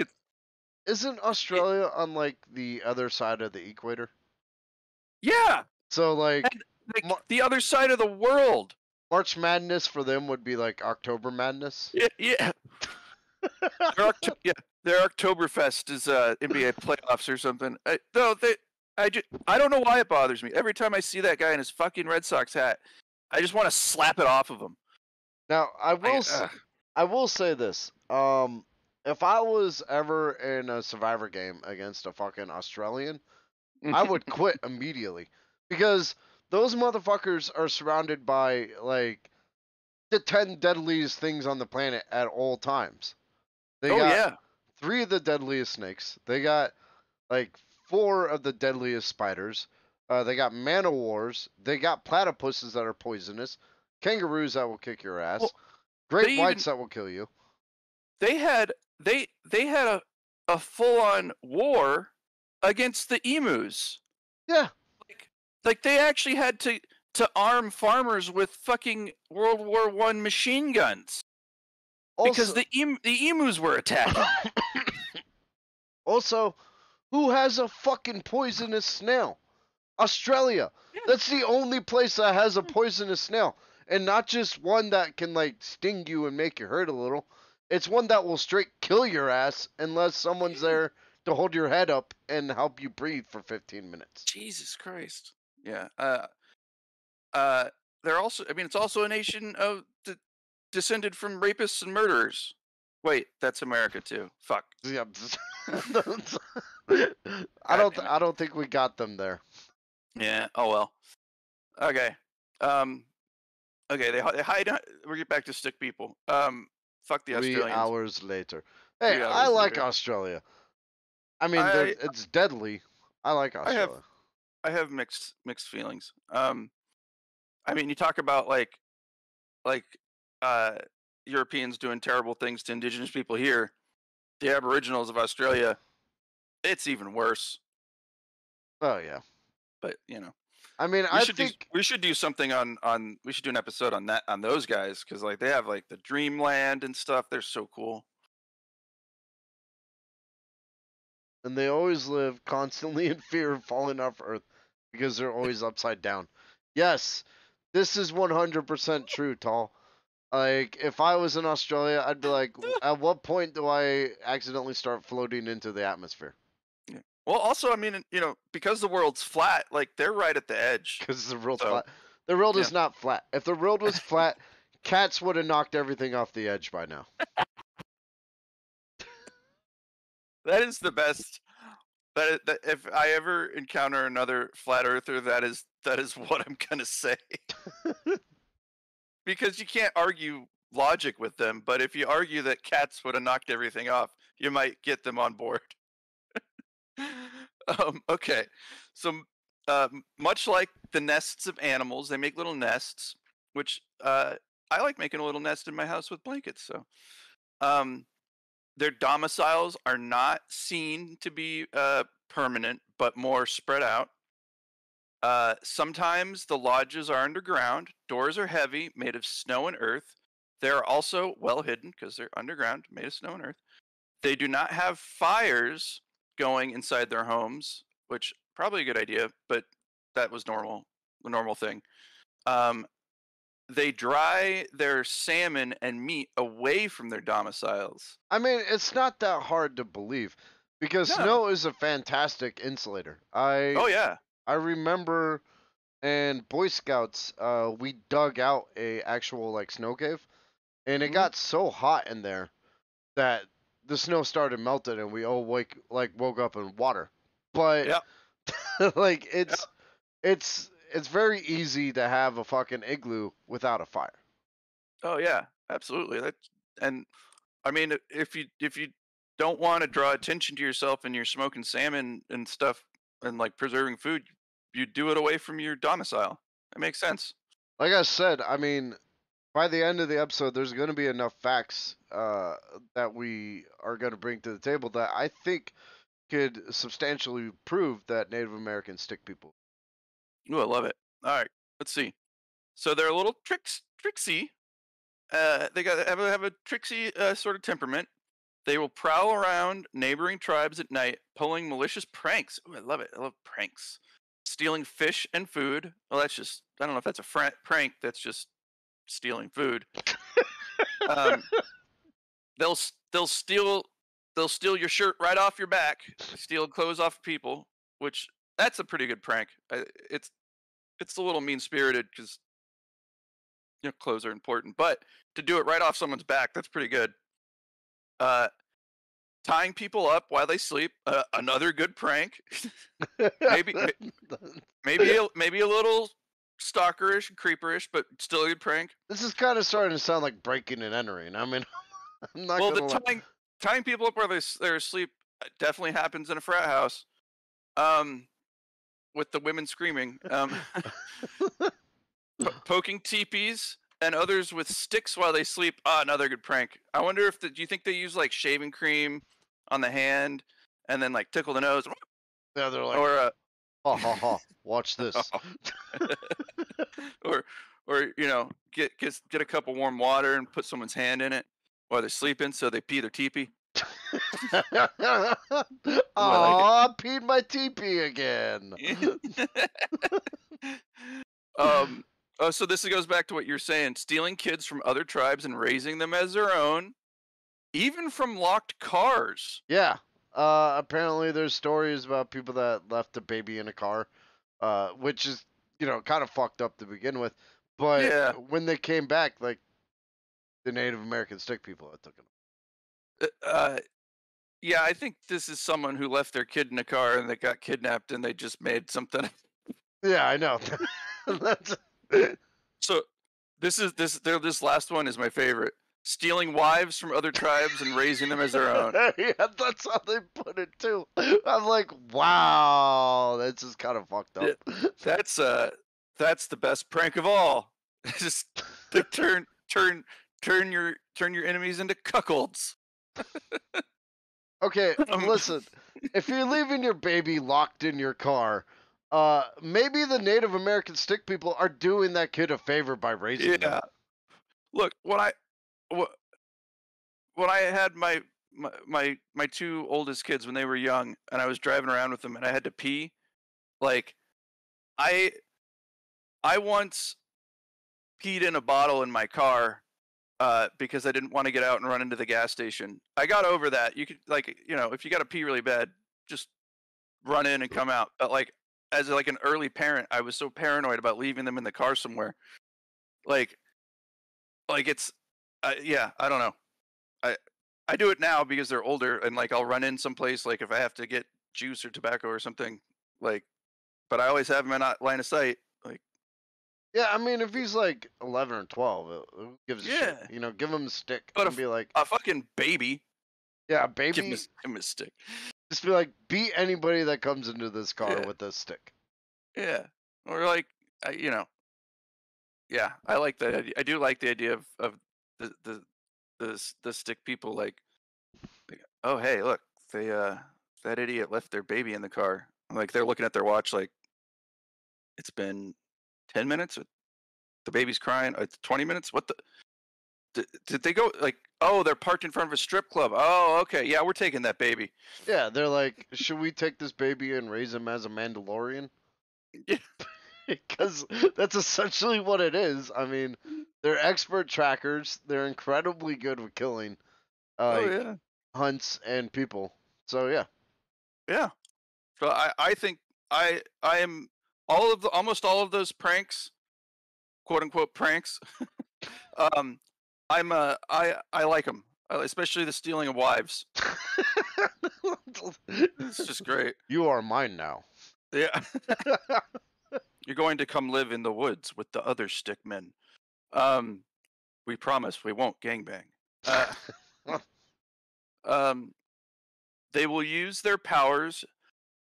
Australia on like the other side of the equator? Yeah. So like the other side of the world. March Madness for them would be like October Madness. Yeah. Their Oktoberfest is NBA playoffs or something. I don't know why it bothers me. Every time I see that guy in his fucking Red Sox hat, I just want to slap it off of him. Now I will say this. If I was ever in a Survivor game against a fucking Australian, I would quit immediately because those motherfuckers are surrounded by like the 10 deadliest things on the planet at all times. They got 3 of the deadliest snakes. They got like 4 of the deadliest spiders. They got man-o-wars. They got platypuses that are poisonous. Kangaroos that will kick your ass. Great They whites even that will kill you. they had a full on war against the emus. Yeah. Like they actually had to arm farmers with fucking World War I machine guns because Also, the emus were attacking. also, who has a fucking poisonous snail? Australia. Yeah. That's the only place that has a poisonous snail. And not just one that can like sting you and make you hurt a little. It's one that will straight kill your ass unless someone's there to hold your head up and help you breathe for 15 minutes. Jesus Christ. Yeah. They're also. I mean, it's also a nation of descended from rapists and murderers. Wait, that's America too. Fuck. Yeah. God damn it. I don't think we got them there. Yeah. Oh well. Okay. Okay. They hide. We'll get back to stick people. Fuck the 3 Australians. hours later. Hey, 3 I hours like later. Australia. I mean, I it's deadly. I like Australia. I have mixed feelings. I mean, you talk about like uh Europeans doing terrible things to indigenous people here. The Aboriginals of Australia, it's even worse. Oh yeah. But you know, I mean, we should do something on we should do an episode on those guys because like they have like the Dreamland and stuff. They're so cool. and they always live constantly in fear of falling off Earth because they're always upside down. Yes, this is 100% true, Tall. Like, if I was in Australia, I'd be like, at what point do I accidentally start floating into the atmosphere? Yeah. Well, also, I mean, you know, because the world's flat, like they're right at the edge. Because the world's So, flat. The world yeah. is not flat. If the world was flat, cats would have knocked everything off the edge by now. That is the best. That if I ever encounter another flat earther, that is what I'm gonna say. Because you can't argue logic with them, but if you argue that cats would have knocked everything off, you might get them on board. Okay, so much like the nests of animals, they make little nests, which I like making a little nest in my house with blankets. So um, their domiciles are not seen to be permanent, but more spread out. Sometimes the lodges are underground. Doors are heavy, made of snow and earth. They are also well hidden because they're underground, made of snow and earth. They do not have fires going inside their homes, which probably a good idea, but that was the normal thing. They dry their salmon and meat away from their domiciles. I mean, it's not that hard to believe because No. snow is a fantastic insulator. Oh yeah. I remember in Boy Scouts, we dug out a actual like snow cave, and it Mhm. got so hot in there that the snow started melting, and we all woke up in water. But Yep. like it's very easy to have a fucking igloo without a fire. Oh yeah. Absolutely. And I mean, if you don't want to draw attention to yourself and you're smoking salmon and stuff and like preserving food, you do it away from your domicile. That makes sense. Like I said, I mean, by the end of the episode, there's going to be enough facts that we are going to bring to the table that I think could substantially prove that Native American stick people. Ooh, I love it. All right, let's see. So they're a little tricksy. They have a tricksy sort of temperament. They will prowl around neighboring tribes at night, pulling malicious pranks. Ooh, I love it. I love pranks. Stealing fish and food. Well, that's just, I don't know if that's a prank. That's just stealing food. Um, they'll steal your shirt right off your back. Steal clothes off people, which that's a pretty good prank. It's a little mean spirited because you know clothes are important, but to do it right off someone's back, that's pretty good. Tying people up while they sleep, another good prank. maybe maybe a little stalkerish and creeperish, but still a good prank. This is kind of starting to sound like breaking and entering. I mean, I'm not Well, gonna the lie. tying people up while they're asleep definitely happens in a frat house. With the women screaming. Poking teepees and others with sticks while they sleep. Ah, another good prank. I wonder if do you think they use like shaving cream on the hand and then like tickle the nose, Yeah, they're like, or ha ha ha, watch this. or get a cup of warm water and put someone's hand in it while they're sleeping so they pee their teepee. I like Aw, peed my teepee again. it. Oh, so this goes back to what you're saying: stealing kids from other tribes and raising them as their own, even from locked cars. Yeah. Apparently there's stories about people that left a baby in a car, which is, kind of fucked up to begin with. But Yeah. when they came back, like the Native American stick people that took them. Yeah, I think this is someone who left their kid in a car and they got kidnapped and they just made something. Yeah, I know. That's So this last one is my favorite. Stealing wives from other tribes and raising them as their own. yeah, that's how they put it too. I'm like, wow, this is kind of fucked up. That's the best prank of all. Just like turn your enemies into cuckolds. Okay, listen. If you're leaving your baby locked in your car, maybe the Native American stick people are doing that kid a favor by raising them. Look, when I had my two oldest kids when they were young, and I was driving around with them, and I had to pee, like I once peed in a bottle in my car because I didn't want to get out and run into the gas station. I got over that. You could if you got to pee really bad, just run in and come out. But like as like an early parent, I was so paranoid about leaving them in the car somewhere. Like it's yeah, I don't know. I do it now because they're older and like I'll run in someplace like if I have to get juice or tobacco or something like, but I always have them in line of sight. Like Yeah, I mean, if he's like 11 or 12, who gives a shit? yeah, Give him a stick but and be like, a fucking baby, yeah, give baby, him a stick. just be like, beat anybody that comes into this car Yeah. with a stick. Yeah, or like yeah, I like that. I do like the idea of the stick people like, oh hey look, they that idiot left their baby in the car. Like they're looking at their watch like it's been 10 minutes. The baby's crying. It's 20 minutes. What the? Did they go like? Oh, they're parked in front of a strip club. Oh, okay. Yeah, we're taking that baby. Yeah, they're like, should we take this baby and raise him as a Mandalorian? Yeah. Because that's essentially what it is. I mean, they're expert trackers. They're incredibly good with killing, Oh like yeah. hunts and people. So yeah. Yeah. So I think I am almost all of those pranks, quote unquote pranks. um, I like them, especially the stealing of wives. It's just great. You are mine now. Yeah. You're going to come live in the woods with the other stick men. We promise we won't gangbang. Um, they will use their powers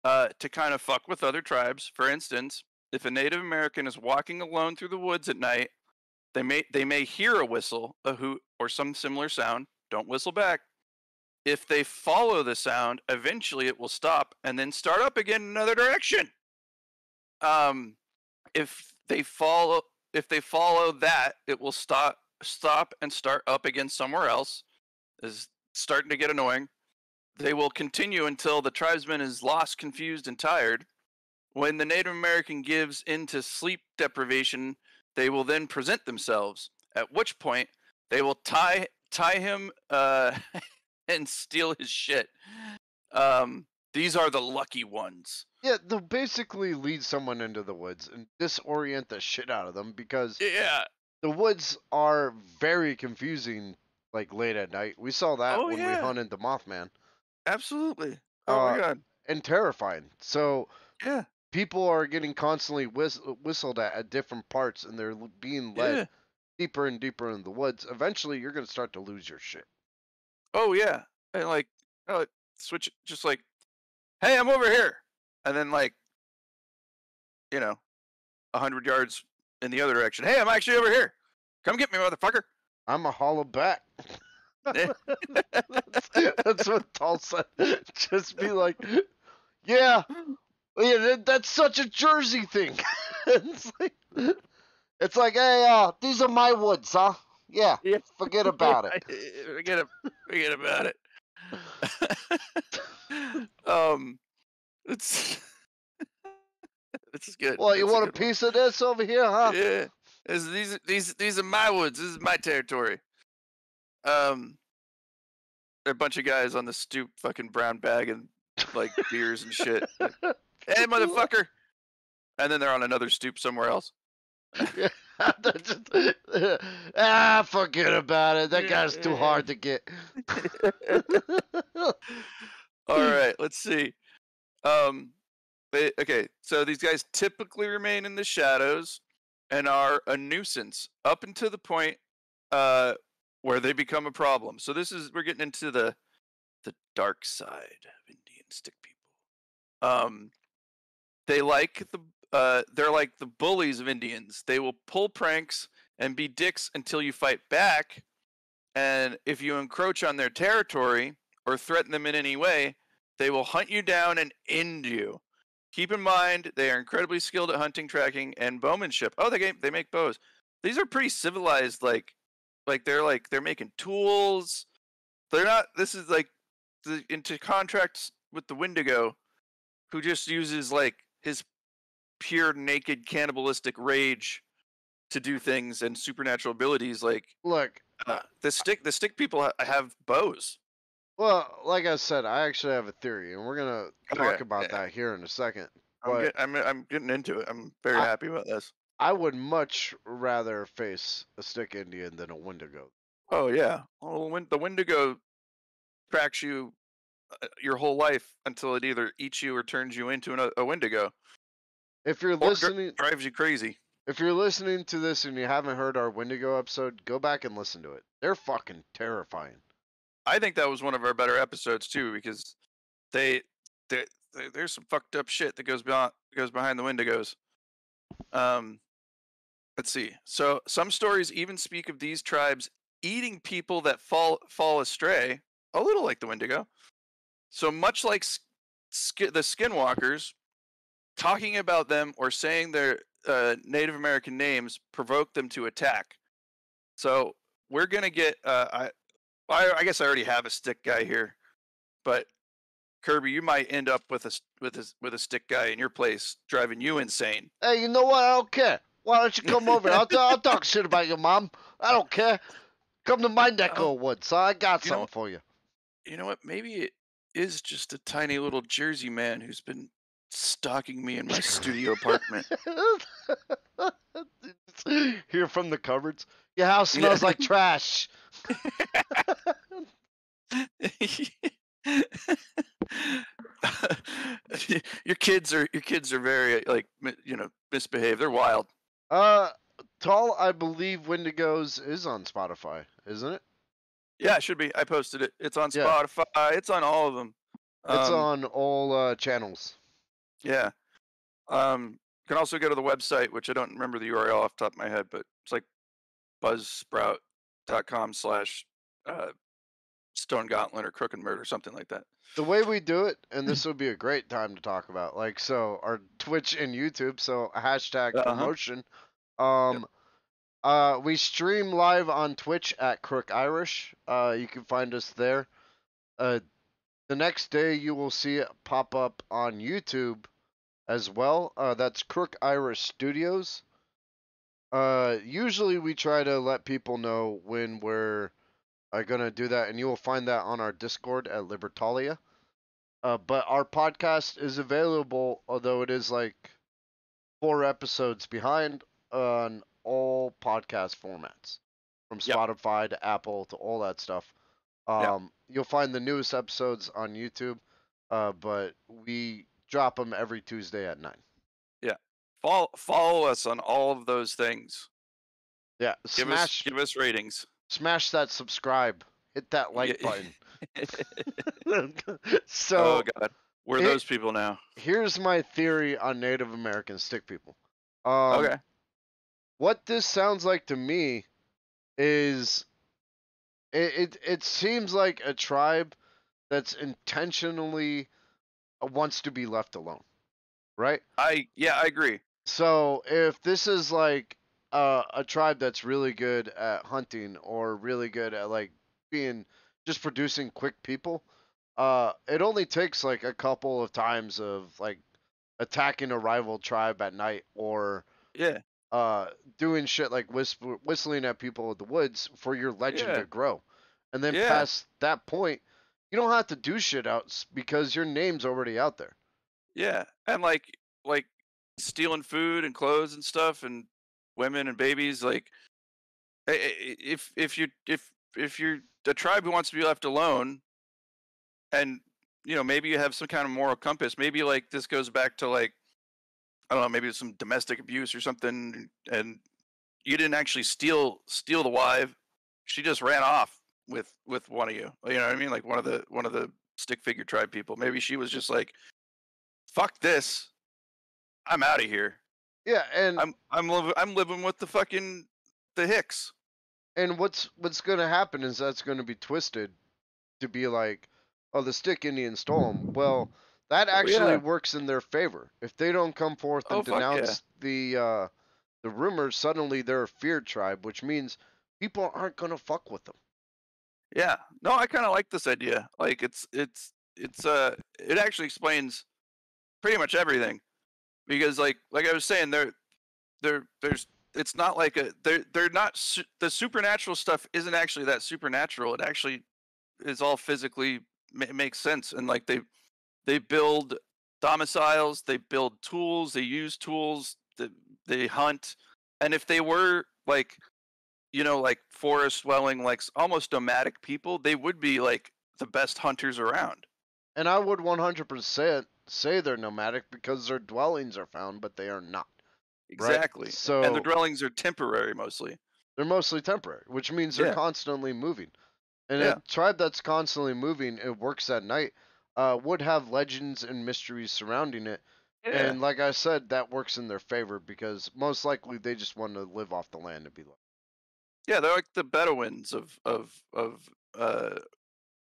to kind of fuck with other tribes. For instance, if a Native American is walking alone through the woods at night, they may hear a whistle, a hoot, or some similar sound. Don't whistle back. If they follow the sound, eventually it will stop and then start up again in another direction. Um, if they follow that, it will stop and start up again somewhere else. Is starting to get annoying. They will continue until the tribesman is lost, confused, and tired. When the Native American gives into sleep deprivation, they will then present themselves. At which point, they will tie him and steal his shit. These are the lucky ones. Yeah, they'll basically lead someone into the woods and disorient the shit out of them because Yeah. the woods are very confusing, like late at night. We saw that when we hunted the Mothman. Absolutely. Oh my god. And terrifying. So Yeah. people are getting constantly whistled at different parts, and they're being led deeper and deeper in the woods. Eventually, you're gonna start to lose your shit. Oh yeah. And like, switch just like, hey, I'm over here, and then like, 100 yards in the other direction. Hey, I'm actually over here. Come get me, motherfucker. I'm a hollow back. Yeah. That's what Tall said. Just be like, yeah, that's such a Jersey thing. It's like, hey, these are my woods, huh? Yeah, Yeah. forget about it. Forget about it. um, it's this is good. Well, you That's a want a good one. piece of this over here, huh? Yeah, these are my woods. This is my territory. There are a bunch of guys on the stoop, fucking brown bag and like beers and shit. Like, hey, motherfucker! And then they're on another stoop somewhere else. Yeah, forget about it. That guy's too hard to get. All right, let's see. Okay, so these guys typically remain in the shadows and are a nuisance up until the point where they become a problem. So we're getting into the dark side of Indian stick people. They're like the bullies of Indians. They will pull pranks and be dicks until you fight back. And if you encroach on their territory or threaten them in any way, they will hunt you down and end you. Keep in mind, they are incredibly skilled at hunting, tracking, and bowmanship. Oh, they make bows. These are pretty civilized. They're making tools. They're not. This is like into contracts with the Wendigo, who just uses like his pure naked cannibalistic rage to do things and supernatural abilities. Like, Look, the stick people have bows. well, like I said, I actually have a theory, and we're gonna talk Okay, about yeah. that here in a second. I'm But getting into it. I'm very happy about this. I would much rather face a stick Indian than a Wendigo. Oh yeah. Well, when the Wendigo tracks you your whole life until it either eats you or turns you into a Wendigo, If you're or listening, drives you crazy. if you're listening to this and you haven't heard our Wendigo episode, go back and listen to it. They're fucking terrifying. I think that was one of our better episodes too, because they, they there's some fucked up shit that goes behind the Wendigos. Let's see. So some stories even speak of these tribes eating people that fall astray, a little like the Wendigo. So much like the Skinwalkers, talking about them or saying their Native American names provoke them to attack. So we're gonna get. I guess I already have a stick guy here, but Kirby, you might end up with a stick guy in your place, driving you insane. Hey, you know what? I don't care. Why don't you come over? I'll talk shit about your mom. I don't care. Come to my neck of the woods, so I got something for you. You know what? Maybe it is just a tiny little Jersey man who's been stalking me in my studio apartment. Hear from the cupboards. Your house smells like trash. your kids are very misbehaved. They're wild. Tall, I believe Wendigos is on Spotify, isn't it? Yeah, it should be. I posted it. It's on Spotify. It's on all of them. It's on all channels. Yeah. You can also go to the website, which I don't remember the URL off the top of my head, but it's like buzzsprout.com/Stone Gauntlet or Crook and Murder, something like that. The way we do it, and this would be a great time to talk about, like, so our Twitch and YouTube, so hashtag promotion. We stream live on Twitch at Crook Irish. You can find us there. The next day you will see it pop up on YouTube as well. That's Crook Irish Studios. Usually we try to let people know when we're gonna do that, and you will find that on our Discord at Libertalia. But our podcast is available, although it is like 4 episodes behind on all podcast formats, from Spotify to Apple to all that stuff. You'll find the newest episodes on YouTube, but we drop them every Tuesday at 9. Yeah, follow us on all of those things. Yeah, give us ratings. Smash that subscribe. Hit that like button. So, oh god, we're those people now. Here's my theory on Native American stick people. Okay. What this sounds like to me is it seems like a tribe that's intentionally wants to be left alone, right? I agree. So if this is like a tribe that's really good at hunting or really good at like being just producing quick people, it only takes like a couple of times of like attacking a rival tribe at night or Yeah, uh, doing shit like whistling at people in the woods for your legend yeah, to grow. And then yeah, past that point, you don't have to do shit else because your name's already out there. yeah. And like stealing food and clothes and stuff and women and babies. Like if you're a tribe who wants to be left alone, and maybe you have some kind of moral compass. Maybe like this goes back to like I don't know, maybe it's some domestic abuse or something, and you didn't actually steal the wife. She just ran off with one of you. You know what I mean? Like one of the stick figure tribe people. Maybe she was just like, "Fuck this, I'm out of here. Yeah, and I'm living with the Hicks." what's gonna happen is that's gonna be twisted to be like, oh, the stick Indians stole them. Well, that Oh actually yeah. works in their favor. If they don't come forth Oh and fuck yeah. denounce the rumors, suddenly they're a feared tribe, which means people aren't gonna fuck with them. Yeah. No, I kind of like this idea. Like it actually explains pretty much everything because like I was saying there's it's not like they're not the supernatural stuff isn't actually that supernatural. It actually is all physically makes sense, and like they build domiciles, they build tools, they use tools, they hunt, and if they were like like forest dwelling like almost nomadic people, they would be like the best hunters around. And I would 100% say they're nomadic because their dwellings are found, but they are not, right? Exactly, and the So dwellings are temporary mostly. they're mostly temporary, which means they're Yeah, constantly moving. And a yeah, tribe that's constantly moving, it works at night, would have legends and mysteries surrounding it. yeah, And like I said, that works in their favor because most likely they just want to live off the land and be like, yeah. They're like the Bedouins uh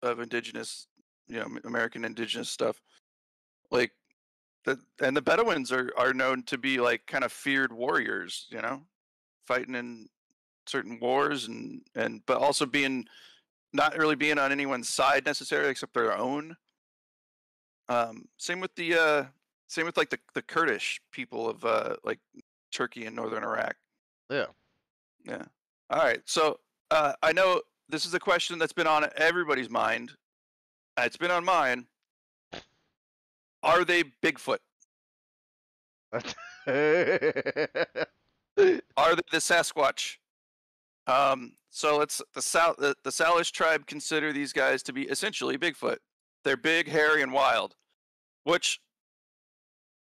of indigenous, American indigenous stuff. Like and the Bedouins are known to be like kind of feared warriors, fighting in certain wars and but also being not really being on anyone's side necessarily except their own. Same with same with like the Kurdish people of like Turkey and northern Iraq. yeah. Yeah. All right. So I know this is a question that's been on everybody's mind. It's been on mine. Are they Bigfoot? Are they the Sasquatch? So let's the Salish tribe consider these guys to be essentially Bigfoot. They're big, hairy, and wild. Which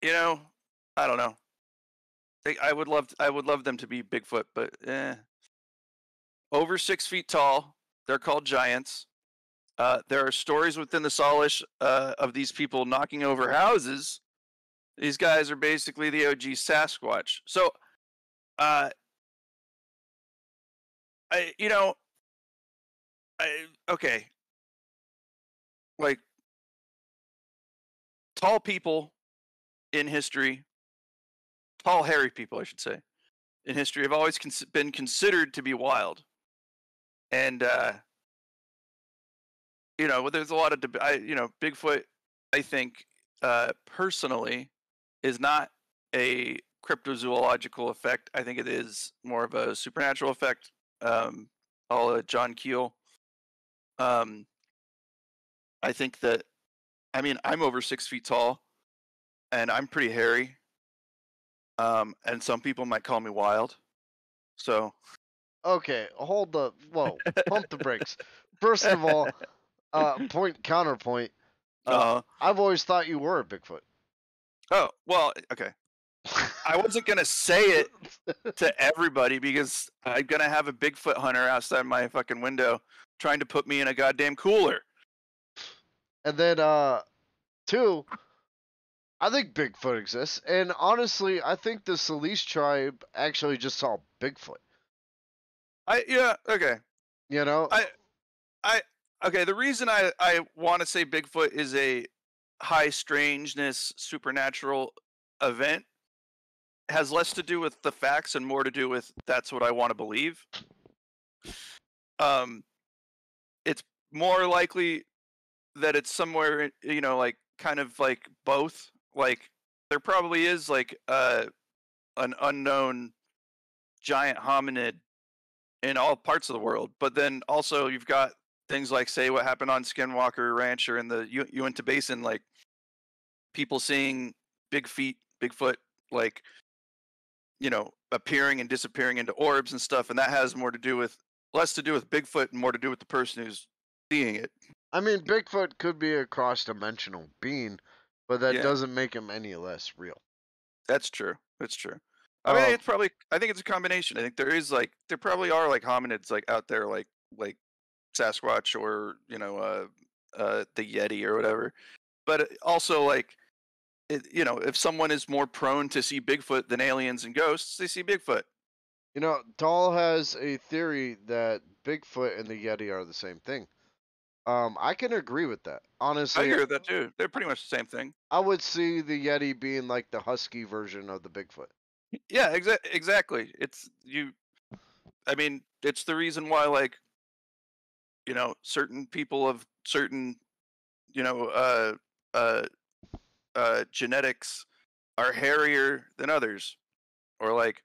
you know, I don't know. I would love them to be Bigfoot, but over 6 feet tall. They're called giants. There are stories within the Salish of these people knocking over houses. These guys are basically the OG Sasquatch. So, uh, I you know, okay, like tall people in history, tall hairy people, I should say, in history have always been considered to be wild, and there's a lot of Bigfoot. I think personally is not a cryptozoological effect. I think it is more of a supernatural effect. All John Keel. Um, I think that I'm over 6 feet tall and I'm pretty hairy. And some people might call me wild. So Okay, hold up. Whoa, pump the brakes. First of all, point counterpoint. uh I've always thought you were a Bigfoot. oh well, okay. I wasn't gonna say it to everybody because I'm gonna have a Bigfoot hunter outside my fucking window trying to put me in a goddamn cooler. And then, two, I think Bigfoot exists. And honestly, I think the Salish tribe actually just saw Bigfoot. Okay. You know? I okay. The reason I want to say Bigfoot is a high strangeness supernatural event has less to do with the facts and more to do with that's what I want to believe. Um, it's more likely that it's somewhere, like kind of like both. Like there probably is like an unknown giant hominid in all parts of the world, but then also you've got things like say what happened on Skinwalker Ranch or in the Uinta Basin, like people seeing Bigfoot, like appearing and disappearing into orbs and stuff, and that has less to do with Bigfoot and more to do with the person who's seeing it. I mean, Bigfoot could be a cross-dimensional being, but that Yeah, doesn't make him any less real. that's true. That's true. I mean, I think it's a combination. I think there probably are like hominids like out there, like Sasquatch or the Yeti or whatever. But also like if someone is more prone to see Bigfoot than aliens and ghosts, they see Bigfoot. Dahl has a theory that Bigfoot and the Yeti are the same thing. I can agree with that. I Honestly, agree with that too. They're pretty much the same thing. I would see the Yeti being like the husky version of the Bigfoot. Yeah, exactly. I mean, it's the reason why like certain people of certain you know genetics are hairier than others, or like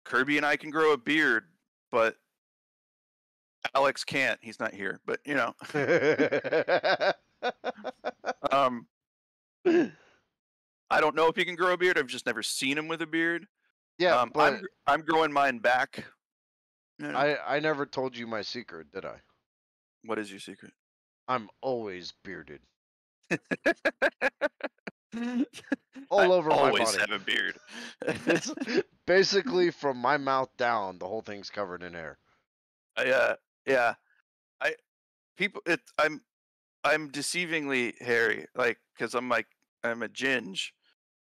Kirby and I can grow a beard, but Alex can't. He's not here, but um, I don't know if he can grow a beard. I've just never seen him with a beard. Yeah, but I'm growing mine back. I never told you my secret, did I? What is your secret? I'm always bearded. I All over my always body. have a beard. It's basically from my mouth down, the whole thing's covered in hair. Yeah. I people it I'm deceivingly hairy, like because I'm a ginge,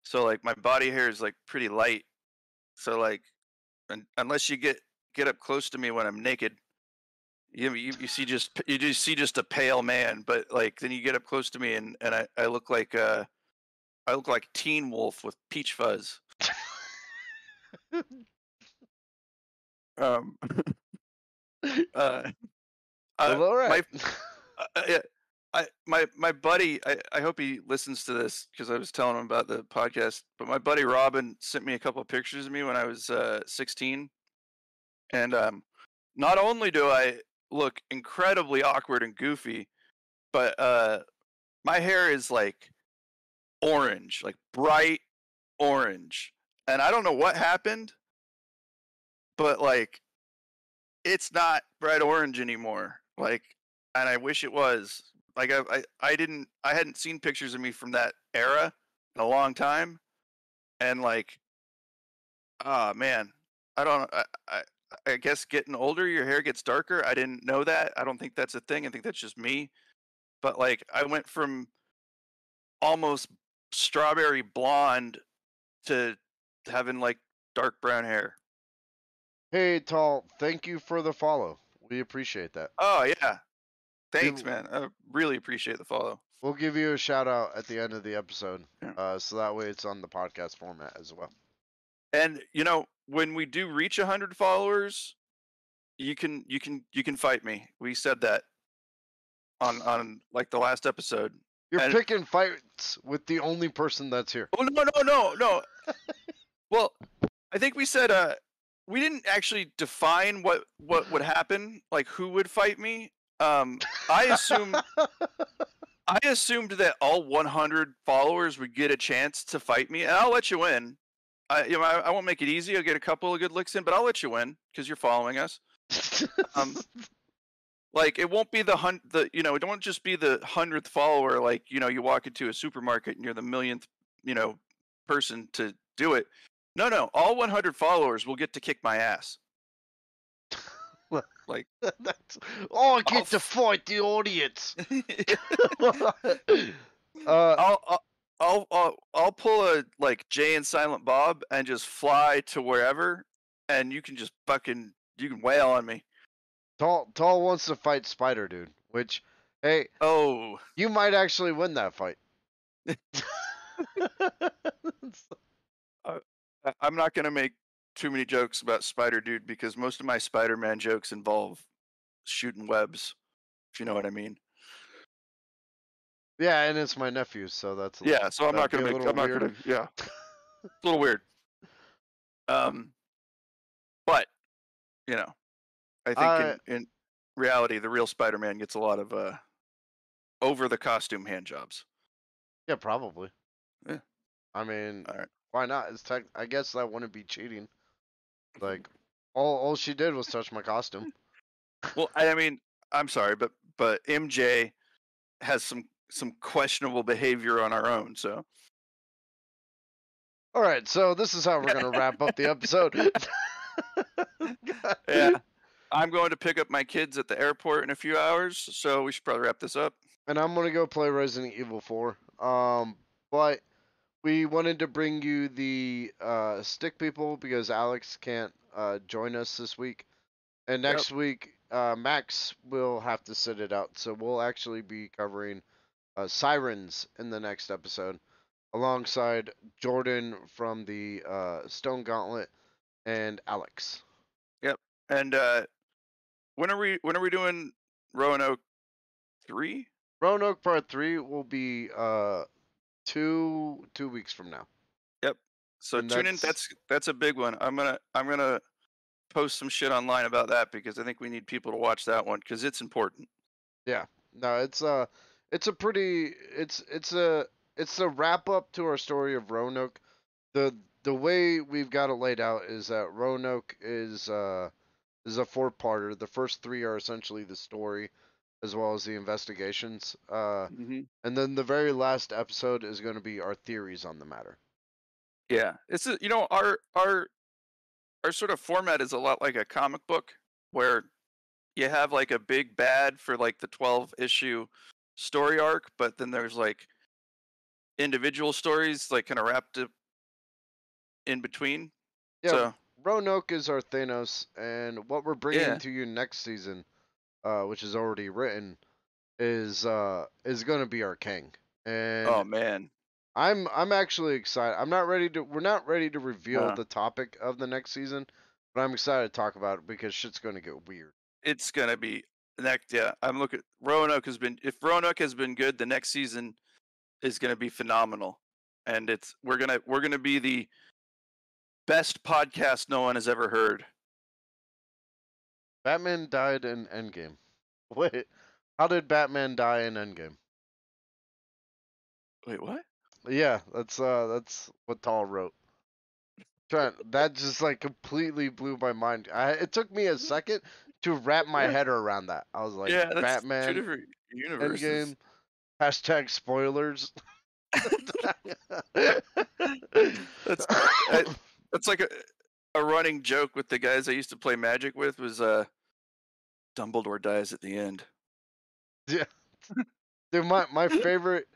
so like my body hair is like pretty light. So like, unless you get up close to me when I'm naked, you just see just a pale man. But like then you get up close to me and I look like Teen Wolf with peach fuzz. Um, uh, Well, all my right. yeah, my buddy, I hope he listens to this because I was telling him about the podcast. But my buddy Robin sent me a couple of pictures of me when I was 16, and not only do I look incredibly awkward and goofy, but my hair is like orange, like bright orange, and I don't know what happened, but like it's not bright orange anymore. Like, and I wish it was. Like I hadn't seen pictures of me from that era in a long time, and like, ah man, I don't. I guess getting older, your hair gets darker. I didn't know that. I don't think that's a thing. I think that's just me. But like, I went from almost strawberry blonde to having like dark brown hair. Hey, Tall, thank you for the follow. We appreciate that. Oh yeah, thanks, man. I really appreciate the follow. We'll give you a shout out at the end of the episode, Yeah. so that way it's on the podcast format as well. And when we do reach 100 followers, you can fight me. We said that on like the last episode. You're picking fights with the only person that's here. Oh no. Well, I think we said we didn't actually define what would happen, like who would fight me. I assumed that all 100 followers would get a chance to fight me, and I'll let you win. I won't make it easy. I'll get a couple of good licks in, but I'll let you win because you're following us. Like it won't be it won't just be the 100th follower. Like you walk into a supermarket and you're the millionth person to do it. No, all 100 followers will get to kick my ass. Like that's I get to fight the audience. I'll pull a like Jay and Silent Bob and just fly to wherever, and you can just fucking You can wail on me. Tall wants to fight Spider Dude, which, hey, Oh, you might actually win that fight. uh, I'm not gonna make too many jokes about Spider Dude because most of my Spider-Man jokes involve shooting webs. If you know what I mean. Yeah, and it's my nephew, so Yeah. So I'm not that'd be gonna a make. little I'm not weird. gonna. Yeah. It's a little weird. But you know, I think I in reality, the real Spider-Man gets a lot of over the costume hand jobs. Yeah, probably. Yeah. I mean, All right. why not? I guess that wouldn't be cheating. Like, all she did was touch my costume. Well, I mean, I'm sorry, but MJ has some questionable behavior on our own. So All right, so this is how we're gonna wrap up the episode. yeah, I'm going to pick up my kids at the airport in a few hours. So we should probably wrap this up. And I'm gonna go play Resident Evil 4. But we wanted to bring you the stick people because Alex can't join us this week, and Yep. next week Max will have to sit it out. So we'll actually be covering Sirens in the next episode, alongside Jordan from the Stone Gauntlet and Alex. Yep. And when are we doing Roanoke 3? Roanoke Part 3 will be 2 weeks from now, Yep. So and tune in. That's a big one. I'm gonna post some shit online about that because I think we need people to watch that one because it's important. yeah, no, it's a pretty it's a wrap up to our story of Roanoke. The way we've got it laid out is that Roanoke is a four-parter. The first three are essentially the story, as well as the investigations. Hmm. And then the very last episode is going to be our theories on the matter. Yeah, our sort of format is a lot like a comic book where you have like a big bad for like the 12 issue story arc, but then there's like individual stories like kind of wrapped up in between. Yeah, So Roanoke is our Thanos, and what we're bringing yeah. to you next season, which is already written, is going to be our king. Oh And man. I'm actually excited. We're not ready to reveal No. the topic of the next season, but I'm excited to talk about it because shit's going to get weird. It's gonna be next. Yeah, I'm looking. Roanoke has been. If Roanoke has been good, the next season is gonna be phenomenal, and we're gonna be the best podcast no one has ever heard. Batman died in Endgame. Wait, how did Batman die in Endgame? Wait, what? Yeah, that's what Tall wrote. That just like completely blew my mind. It took me a second to wrap my What? head around that. I was like, Yeah, that's two Batman, different universes. Endgame, hashtag spoilers. That's that's like a running joke with the guys I used to play Magic with was Dumbledore dies at the end. Yeah, dude, my favorite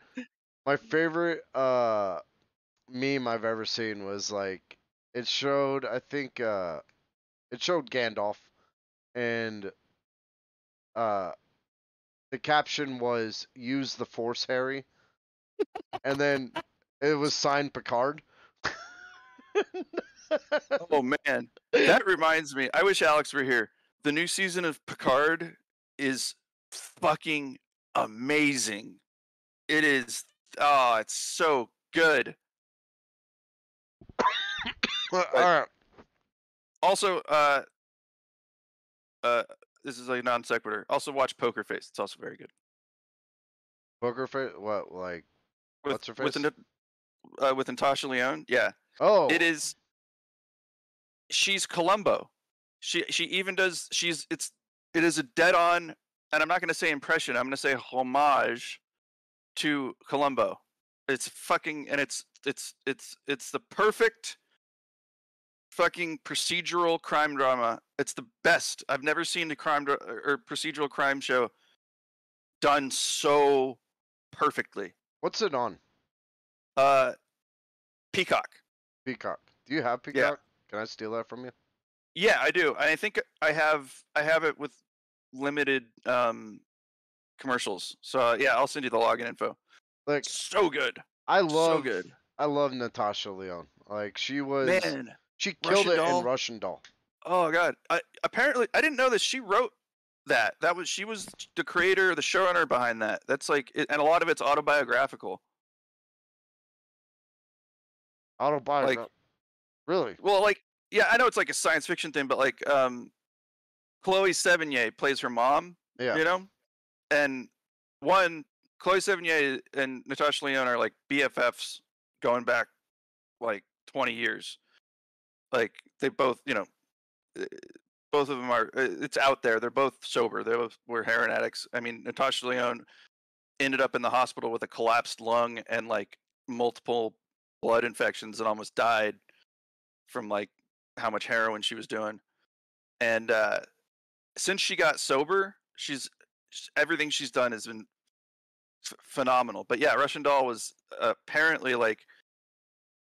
meme I've ever seen was like it showed I think it showed Gandalf and uh the caption was use the force Harry and then it was signed Picard. Oh man, that reminds me. I wish Alex were here. The new season of Picard is fucking amazing. It is. Oh, it's so good. All But right, also, uh, this is a non sequitur. Also, watch Poker Face. It's also very good. Poker face. What like With what's her with face? with Natasha Lyonne. Yeah, it Oh, is. She's Columbo. She even does. It is a dead on, and I'm not going to say impression. I'm going to say homage to Columbo. It's fucking and it's the perfect fucking procedural crime drama. It's the best. I've never seen a or procedural crime show done so perfectly. what's it on? Uh Peacock. Peacock. Do you have Yeah. Peacock? Can I steal that from you? Yeah, I do. I think I have it with limited commercials. So yeah, I'll send you the login info. Like So good, I so love good, I love Natasha Lyonne. Like man. she killed Russian it in Doll. Russian Doll. Oh god. Apparently I didn't know this. She wrote that. She was the creator, the showrunner behind that. That's like, and a lot of it's autobiographical. Like, Autobiography. Really? well, like, yeah, I know it's like a science fiction thing, but like, Chloe Sevigny plays her mom, Yeah. you know, and one Chloe Sevigny and Natasha Lyonne are like BFFs going back like 20 years. Like they both, uh, both of them are. It's out there. They're both sober. They both were heroin addicts. I mean, Natasha Lyonne ended up in the hospital with a collapsed lung and like multiple blood infections and almost died from like how much heroin she was doing. And since she got sober, everything she's done has been phenomenal. But yeah, Russian Doll was apparently like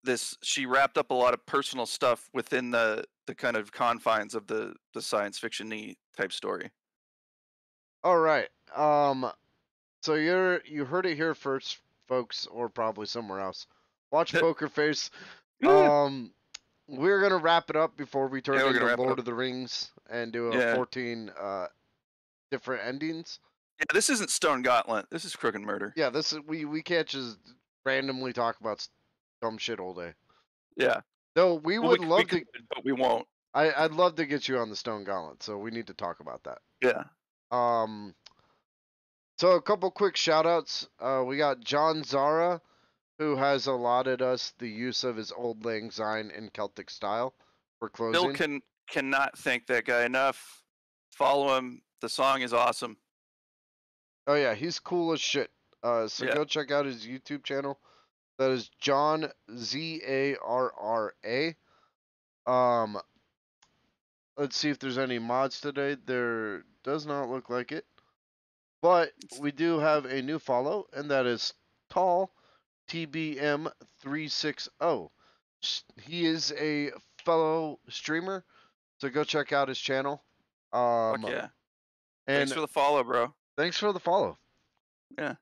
this. She wrapped up a lot of personal stuff within the kind of confines of the science fiction-y type story. All right. So you heard it here first, folks, or probably somewhere else. Watch Poker Face. Yeah, Um, we're gonna wrap it up before we turn we're gonna into wrap it Lord up. of the Rings and do a Yeah, 14 different endings. yeah. This isn't Stone Gauntlet. This is Crook and Murder. Yeah, this is we can't just randomly talk about dumb shit all day. Yeah. Though we Well, would we love could, to. but we won't. I'd love to get you on the Stone Gauntlet, so we need to talk about that. Yeah. Um, so a couple quick shout outs. We got John Zara, who has allotted us the use of his Old Lang Syne in Celtic style for Bill closing. cannot thank that guy enough. Follow him. The song is awesome. Oh yeah, he's cool as shit. So Yeah. go check out his YouTube channel. That is John Zarra. Um, let's see if there's any mods today. There does not look like it, but we do have a new follow, and that is Tall TBM360. He is a fellow streamer, so go check out his channel. Fuck yeah. Thanks And for the follow, bro. thanks for the follow. Yeah.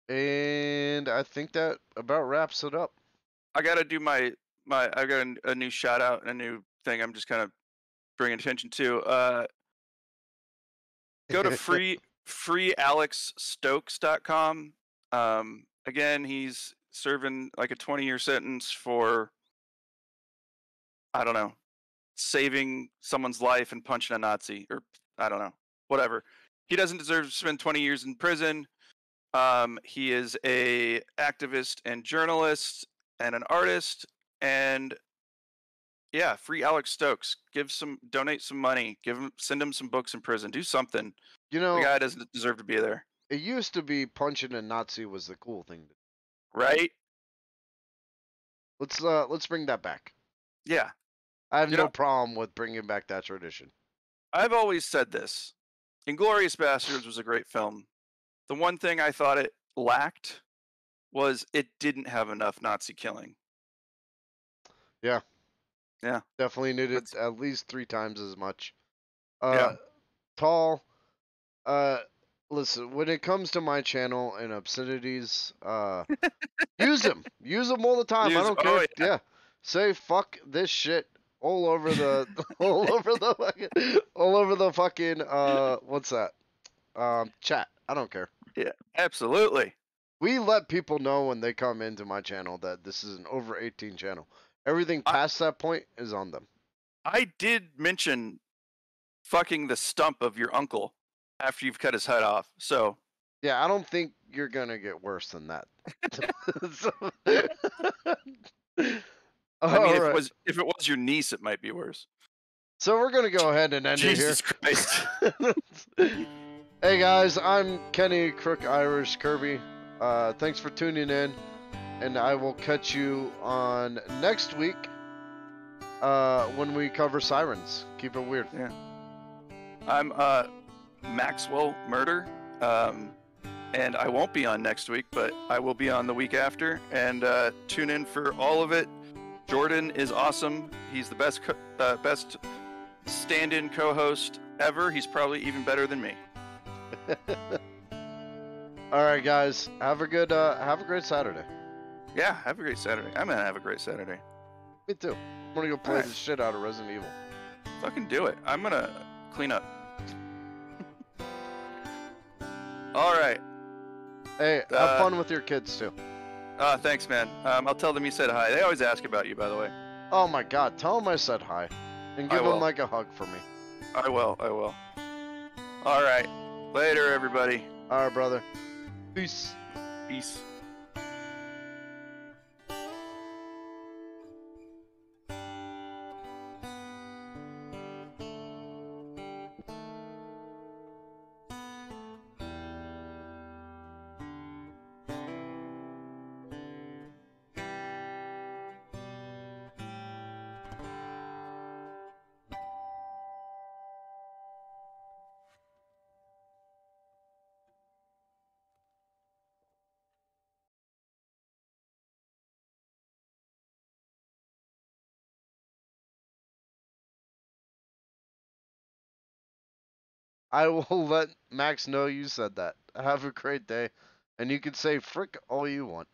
And I think that about wraps it up. I gotta do I got a new shout out and a new thing I'm just kind of bringing attention to. Go to freealexstokes.com. Again, he's serving like a 20-year sentence for, I don't know, saving someone's life and punching a Nazi, or I don't know, whatever. He doesn't deserve to spend 20 years in prison. He is a activist and journalist and an artist, and yeah, free Alex Stokes. Donate some money. Send him some books in prison. Do something. You The know, guy doesn't deserve to be there, it used to be punching a Nazi was the cool thing. right? Let's bring that back. Yeah. I have You no know, problem with bringing back that tradition. I've always said this. Inglourious Basterds was a great film. The one thing I thought it lacked was it didn't have enough Nazi killing. Yeah. Yeah. Definitely needed That's, at least 3 times as much. yeah. Tall. Uh, listen, when it comes to my channel and obscenities, use them. Use them all the time. I don't care. Oh yeah. Yeah. Say fuck this shit all over the all over the fucking what's that? Chat. I don't care. Yeah. Absolutely. We let people know when they come into my channel that this is an over 18 channel. Everything past that point is on them. I did mention fucking the stump of your uncle after you've cut his head off. So Yeah, I don't think you're gonna get worse than that. I mean, All right. if it was your niece, it might be worse. So we're gonna go ahead and end Jesus it Christ. here. Hey guys, I'm Kenny Crook Irish Kirby. Thanks for tuning in, and I will catch you on next week when we cover sirens. Keep it weird. Yeah. I'm Maxwell Murder, and I won't be on next week, but I will be on the week after. And tune in for all of it. Jordan is awesome. He's the best stand-in co-host ever. He's probably even better than me. All right, guys. Have a great Saturday. Yeah, have a great Saturday. I'm gonna have a great Saturday. Me too. I'm gonna go play the shit out of Resident Evil. Fucking do it. I'm gonna clean up. All right. Hey, have fun with your kids too. Thanks, man. I'll tell them you said hi. They always ask about you, by the way. Oh my God, tell them I said hi, and give them like a hug for me. I will. All right. Later, everybody. All right, brother. Peace. Peace. I will let Max know you said that. Have a great day, and you can say frick all you want.